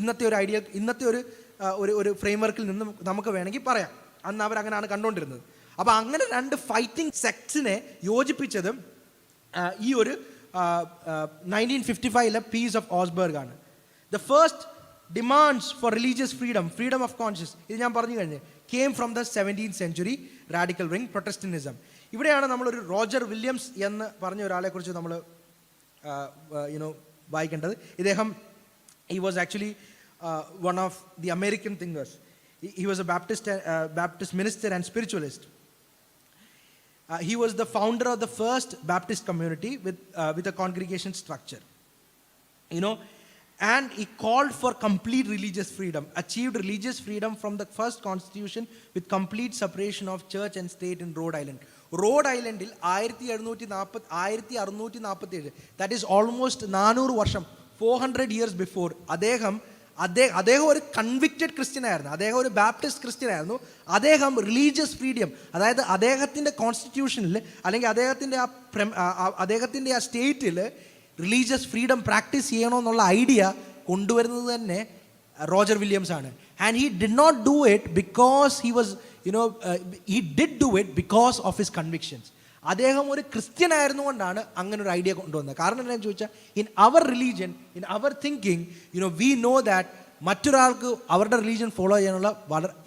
ഇന്നത്തെ ഒരു ഐഡിയ, ഇന്നത്തെ ഒരു ഫ്രെയിം വർക്കിൽ നിന്നും നമുക്ക് വേണമെങ്കിൽ പറയാം. അന്ന് അവരങ്ങനെയാണ് കണ്ടുകൊണ്ടിരുന്നത്. അപ്പോൾ അങ്ങനെ രണ്ട് ഫൈറ്റിംഗ് സെക്ട്സിനെ യോജിപ്പിച്ചത് ഈ ഒരു 1955 പീസ് ഓഫ് ഓസ്ബർഗ് ആണ്. The first demands four religious freedom of conscious, ഇത് ഞാൻ പറഞ്ഞു കഴിഞ്ഞു, came from the 17th century radical wing Protestantism. ഇവിടെയാണ് നമ്മളൊരു റോജർ വില്യംസ് എന്ന് പറഞ്ഞ ഒരാളെക്കുറിച്ച് നമ്മൾ വായിക്കേണ്ടത്. ഇദ്ദേഹം he was actually one of the American thinkers. He was a Baptist minister and spiritualist. He was the founder of the first Baptist community with a congregation structure. And he called for complete religious freedom, achieved religious freedom from the first constitution with complete separation of church and state in Rhode Island. Rhode ഐലൻഡിൽ 1647, that is almost 400 വർഷം, 400 years before, അദ്ദേഹം ഒരു convicted Christian ആയിരുന്നു, അദ്ദേഹം ഒരു Baptist Christian ആയിരുന്നു. അദ്ദേഹം religious freedom, അതായത് അദ്ദേഹത്തിൻ്റെ കോൺസ്റ്റിറ്റ്യൂഷനിൽ അല്ലെങ്കിൽ അദ്ദേഹത്തിൻ്റെ ആ സ്റ്റേറ്റിൽ റിലീജിയസ് ഫ്രീഡം പ്രാക്ടീസ് ചെയ്യണമെന്നുള്ള ഐഡിയ കൊണ്ടുവരുന്നത് തന്നെ റോജർ വില്യംസ് ആണ്. And he did not do it because he did do it because of his convictions. അദ്ദേഹം ഒരു ക്രിസ്ത്യൻ ആയിരുന്നുകൊണ്ടാണ് അങ്ങനെ ഒരു ഐഡിയ കൊണ്ടുവന്നത്. കാരണം എന്താണെന്ന് ചോദിച്ചാൽ, in our religion, in our thinking, we know that മറ്റൊരാൾക്ക് അവരുടെ റിലീജിയൻ ഫോളോ ചെയ്യാനുള്ള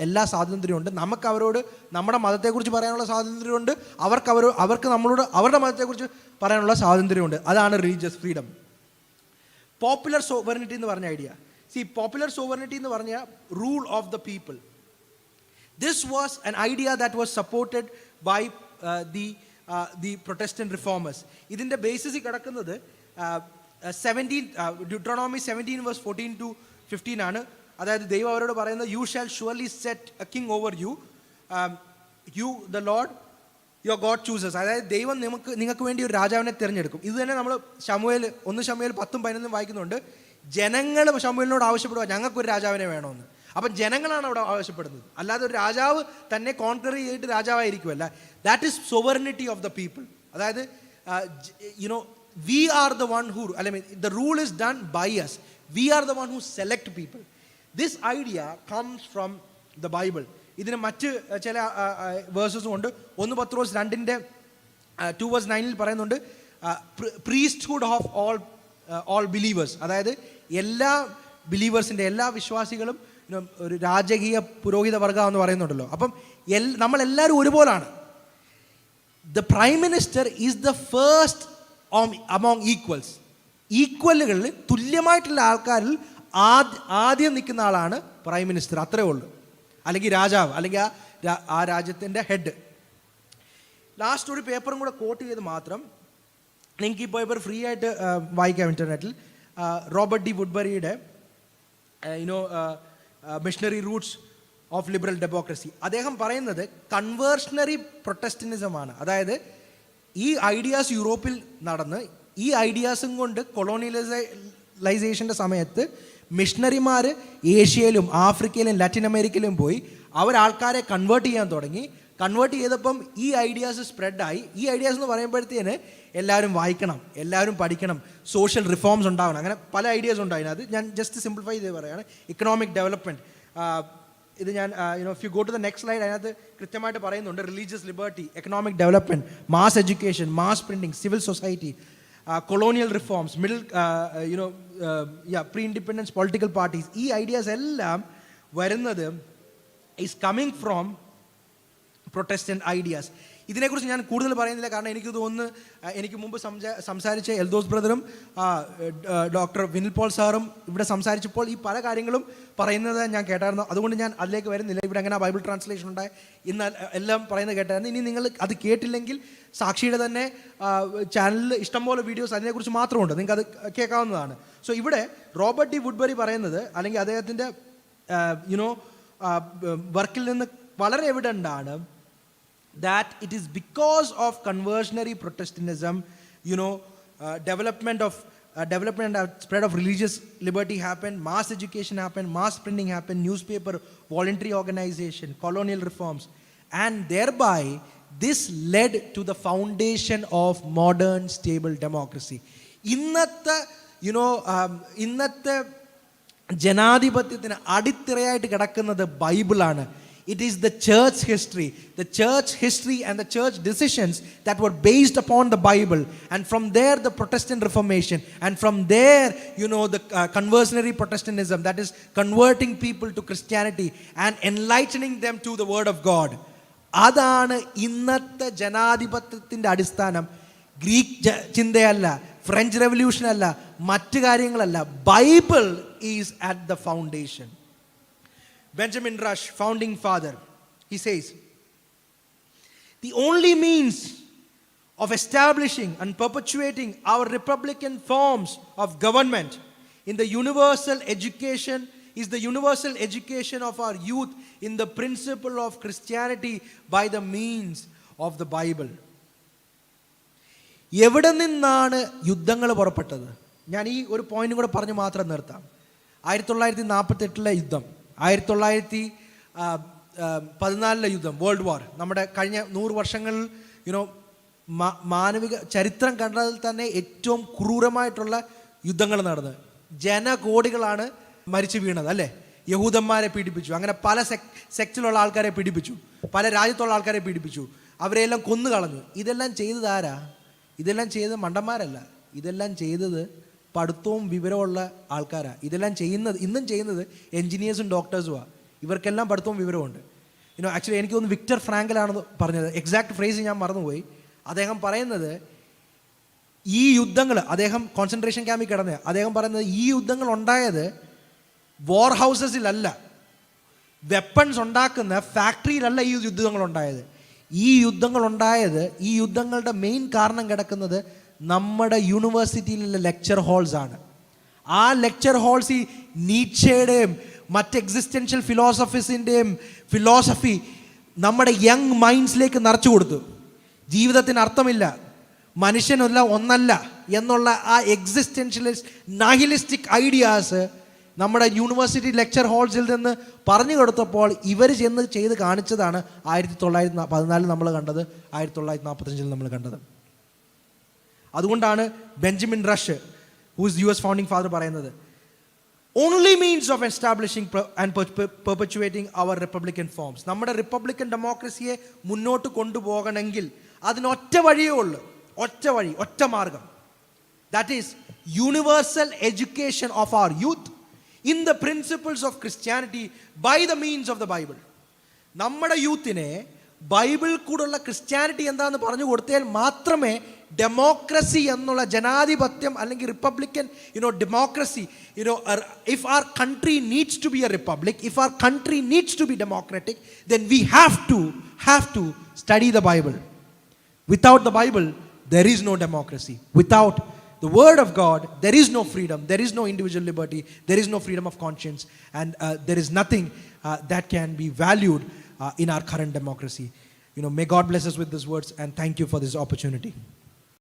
എല്ലാ സ്വാതന്ത്ര്യമുണ്ട്. നമുക്ക് അവരോട് നമ്മുടെ മതത്തെക്കുറിച്ച് പറയാനുള്ള സ്വാതന്ത്ര്യമുണ്ട്, അവർക്ക് നമ്മളോട് അവരുടെ മതത്തെക്കുറിച്ച് പറയാനുള്ള സ്വാതന്ത്ര്യമുണ്ട്. അതാണ് റിലീജിയസ് ഫ്രീഡം. പോപ്പുലർ സോവറിനിറ്റി എന്ന് പറഞ്ഞ ഐഡിയ, പോപ്പുലർ സോവറിനിറ്റി എന്ന് പറഞ്ഞ rule of the people. This was an idea that was supported by the Protestant reformers. ഇതിൻ്റെ ബേസിസിൽ കിടക്കുന്നത് Deuteronomy 17 verse 14 to 15 ആണ്. അതായത് ദൈവം അവരോട് പറയുന്നത്, you shall surely set a king over you, the Lord your God chooses. അതായത് ദൈവം നിങ്ങൾക്ക് വേണ്ടി ഒരു രാജാവിനെ തിരഞ്ഞെടുക്കും. ഇത് തന്നെ നമ്മൾ 1 ശമൂവേൽ 10-11 വായിക്കുന്നുണ്ട്. ജനങ്ങൾ ശമൂവേലിനോട് ആവശ്യപ്പെടുക, ഞങ്ങൾക്കൊരു രാജാവിനെ വേണമെന്ന്. അപ്പം ജനങ്ങളാണ് അവിടെ ആവശ്യപ്പെടുന്നത്, അല്ലാതെ ഒരു രാജാവ് തന്നെ കോൺക്വർ ചെയ്തിട്ട് രാജാവായിരിക്കുമല്ല. That is sovereignty of the people. അതായത് we are the one who, അല്ലെങ്കിൽ the rule is done by us, we are the one who select people. This idea comes from the Bible. ഇതിന് മറ്റ് ചില വേഴ്സസും ഉണ്ട്. 1 പത്രോസ് 2:9 പറയുന്നുണ്ട്, priesthood of all believers. അതായത് എല്ലാ ബിലീവേഴ്സിൻ്റെ, എല്ലാ വിശ്വാസികളും ഒരു രാജകീയ പുരോഹിത വർഗം എന്ന് പറയുന്നുണ്ടല്ലോ. അപ്പം നമ്മളെല്ലാവരും ഒരുപോലാണ്. The prime minister is the first among equals. ഈക്വലുകളിൽ തുല്യമായിട്ടുള്ള ആൾക്കാരിൽ ആദ്യം നിൽക്കുന്ന ആളാണ് പ്രൈം മിനിസ്റ്റർ, അത്രേ ഉള്ളൂ. അല്ലെങ്കിൽ രാജാവ്, അല്ലെങ്കിൽ ആ രാജ്യത്തിൻ്റെ ഹെഡ്. ലാസ്റ്റ് ഒരു പേപ്പറും കൂടെ കോട്ട് ചെയ്ത് മാത്രം നിങ്ങൾക്ക് ഈ പേപ്പർ ഫ്രീ ആയിട്ട് വായിക്കാം ഇൻ്റർനെറ്റിൽ. റോബർട്ട് ഡി വുഡ്ബറിയുടെ missionary roots of liberal democracy. അദ്ദേഹം പറയുന്നത് കൺവേർഷണറി പ്രൊട്ടസ്റ്റന്റിസമാണ്. അതായത് ഈ ഐഡിയാസ് യൂറോപ്പിൽ നടന്ന് ഈ ഐഡിയാസും കൊണ്ട് കൊളോണിയലൈസേഷൻ്റെ സമയത്ത് മിഷണറിമാർ ഏഷ്യയിലും ആഫ്രിക്കയിലും ലാറ്റിൻ അമേരിക്കയിലും പോയി ആൾക്കാരെ കൺവേർട്ട് ചെയ്യാൻ തുടങ്ങി. കൺവേർട്ട് ചെയ്തപ്പം ഈ ഐഡിയാസ് സ്പ്രെഡായി. ഈ ഐഡിയാസ് എന്ന് പറയുമ്പോഴത്തേന് എല്ലാവരും വായിക്കണം, എല്ലാവരും പഠിക്കണം, സോഷ്യൽ റിഫോംസ് ഉണ്ടാവണം, അങ്ങനെ പല ഐഡിയാസ് ഉണ്ട് അതിനകത്ത്. ഞാൻ ജസ്റ്റ് സിംപ്ലിഫൈ ചെയ്ത് പറയുകയാണ്. ഇക്കണോമിക് ഡെവലപ്മെൻറ്റ്, ഇത് ഞാൻ if you go to the next slide, അതിനകത്ത് കൃത്യമായിട്ട് പറയുന്നുണ്ട് religious liberty, economic development, mass education, mass printing, civil society, colonial reforms, pre independence political parties. ഈ ഐഡിയാസ് എല്ലാം വരുന്നത് is coming from Protestant ideas. ഇതിനെക്കുറിച്ച് ഞാൻ കൂടുതൽ പറയുന്നില്ല, കാരണം എനിക്ക് തോന്നുന്നു എനിക്ക് മുമ്പ് സംസാരിച്ച എൽദോസ് ബ്രദറും ഡോക്ടർ വിനിൽ പോൾ സാറും ഇവിടെ സംസാരിച്ചപ്പോൾ ഈ പല കാര്യങ്ങളും പറയുന്നത് ഞാൻ കേട്ടായിരുന്നു. അതുകൊണ്ട് ഞാൻ അതിലേക്ക് വരുന്നില്ല. ഇവിടെ അങ്ങനെ ബൈബിൾ ട്രാൻസ്ലേഷൻ ഉണ്ടായി ഇന്ന് എല്ലാം പറയുന്നത് കേട്ടായിരുന്നു. ഇനി നിങ്ങൾ അത് കേട്ടില്ലെങ്കിൽ സാക്ഷിയുടെ തന്നെ ചാനലിൽ ഇഷ്ടംപോലെ വീഡിയോസ് അതിനെക്കുറിച്ച് മാത്രമുണ്ട്, നിങ്ങൾക്ക് അത് കേൾക്കാവുന്നതാണ്. സോ ഇവിടെ റോബർട്ട് ഡി വുഡ്ബറി പറയുന്നത്, അല്ലെങ്കിൽ അദ്ദേഹത്തിൻ്റെ വർക്കിൽ നിന്ന് വളരെ എവിഡൻ്റ് ആണ് that it is because of conversionary Protestantism, development and spread of religious liberty happened, mass education happened, mass printing happened, newspaper, voluntary organization, colonial reforms, and thereby this led to the foundation of modern stable democracy. ഇന്നത്തെ ജനാധിപത്യത്തിന് അടിത്തറയായിട്ട് കിടക്കുന്നത് ബൈബിളാണ്. It is the church history and the church decisions that were based upon the Bible. And from there, the Protestant Reformation. And from there, the conversionary Protestantism, that is converting people to Christianity and enlightening them to the Word of God. അതാണ് ഇന്നത്തെ ജനാധിപത്യത്തിൻ്റെ അടിസ്ഥാനം. Greek ചിന്തയല്ല, French revolution അല്ല, മറ്റു കാര്യങ്ങളല്ല. Bible is at the foundation. Benjamin Rush, founding father, he says, the only means of establishing and perpetuating our republican forms of government in the universal education is the universal education of our youth in the principle of Christianity by the means of the Bible. എവിടെ നിന്നാണ് യുദ്ധങ്ങൾ പുറപ്പെട്ടത്? ഞാൻ ഈ ഒരു point കൂടെ പറഞ്ഞ് മാത്രം നിർത്താം. 1948 യുദ്ധം, 1914 യുദ്ധം, വേൾഡ് വാർ, നമ്മുടെ കഴിഞ്ഞ 100 വർഷങ്ങളിൽ മാനവിക ചരിത്രം കണ്ടതിൽ തന്നെ ഏറ്റവും ക്രൂരമായിട്ടുള്ള യുദ്ധങ്ങൾ നടന്നത്. ജനകോടികളാണ് മരിച്ചു വീണത്, അല്ലേ? യഹൂദന്മാരെ പീഡിപ്പിച്ചു, അങ്ങനെ പല സെക്റ്റിലുള്ള ആൾക്കാരെ പീഡിപ്പിച്ചു, പല രാജ്യത്തുള്ള ആൾക്കാരെ പീഡിപ്പിച്ചു, അവരെല്ലാം കൊന്നു കളഞ്ഞു. ഇതെല്ലാം ചെയ്തത് ആരാ? ഇതെല്ലാം ചെയ്തത് മണ്ടന്മാരല്ല, ഇതെല്ലാം ചെയ്തത് പഠിത്തവും വിവരമുള്ള ആൾക്കാരാണ്. ഇതെല്ലാം ഇന്നും ചെയ്യുന്നത് എൻജിനീയേഴ്സും ഡോക്ടേഴ്സുമാണ്. ഇവർക്കെല്ലാം പഠിത്തവും വിവരമുണ്ട്. ആക്ച്വലി എനിക്ക് തോന്നുന്നു വിക്ടർ ഫ്രാങ്കലാണ് പറഞ്ഞത്, എക്സാക്ട് ഫ്രേസ് ഞാൻ മറന്നുപോയി. അദ്ദേഹം പറയുന്നത് ഈ യുദ്ധങ്ങൾ, അദ്ദേഹം കോൺസെൻട്രേഷൻ ക്യാമ്പിൽ കിടന്നത്, അദ്ദേഹം പറയുന്നത് ഈ യുദ്ധങ്ങൾ ഉണ്ടായത് വാർ ഹൗസസിലല്ല, വെപ്പൺസ് ഉണ്ടാക്കുന്ന ഫാക്ടറിയിലല്ല ഈ യുദ്ധങ്ങൾ ഉണ്ടായത്. ഈ യുദ്ധങ്ങൾ ഉണ്ടായത്, ഈ യുദ്ധങ്ങളുടെ മെയിൻ കാരണം കിടക്കുന്നത് നമ്മുടെ യൂണിവേഴ്സിറ്റിയിലുള്ള ലെക്ചർ ഹോൾസ് ആണ്. ആ ലെക്ചർ ഹോൾസ് ഈ നീച്ചയുടെയും മറ്റ് എക്സിസ്റ്റൻഷ്യൽ ഫിലോസഫി നമ്മുടെ യങ് മൈൻഡ്സിലേക്ക് നിറച്ചു കൊടുത്തു. ജീവിതത്തിന് അർത്ഥമില്ല, മനുഷ്യനല്ല ഒന്നല്ല എന്നുള്ള ആ എക്സിസ്റ്റൻഷ്യലിസ്റ്റ് നഹിലിസ്റ്റിക് ഐഡിയാസ് നമ്മുടെ യൂണിവേഴ്സിറ്റി ലെക്ചർ ഹോൾസിൽ നിന്ന് പറഞ്ഞു കൊടുത്തപ്പോൾ ഇവർ ചെയ്ത് കാണിച്ചതാണ് 1914 നമ്മൾ കണ്ടത്, 1945 നമ്മൾ കണ്ടത്. അതുകൊണ്ടാണ് Benjamin Rush, whose US founding father, പറയുന്നത് only means of establishing and perpetuating our republican forms. നമ്മുടെ റിപ്പബ്ലിക്കൻ ഡെമോക്രസിയെ മുന്നോട്ട് കൊണ്ടുപോകണമെങ്കിൽ അതിനൊറ്റ വഴിയേ ഉള്ളൂ, ഒറ്റ വഴി, ഒറ്റ മാർഗം. That is universal education of our youth in the principles of Christianity by the means of the Bible. നമ്മുടെ യൂത്തിനെ ബൈബിൾ കൂടുള്ള ക്രിസ്ത്യാനിറ്റി എന്താണെന്ന് പറഞ്ഞു കൊടുത്താൽ മാത്രമേ ഡെമോക്രസി എന്നുള്ള ജനാധിപത്യം അല്ലെങ്കിൽ Republican democracy, if our country needs to be a republic, if our country needs to be democratic, then we have to study the Bible. Without the Bible there is no democracy. Without the word of God there is no freedom, there is no individual liberty, there is no freedom of conscience, and there is nothing that can be valued in our current democracy. May God bless us with these words, and thank you for this opportunity.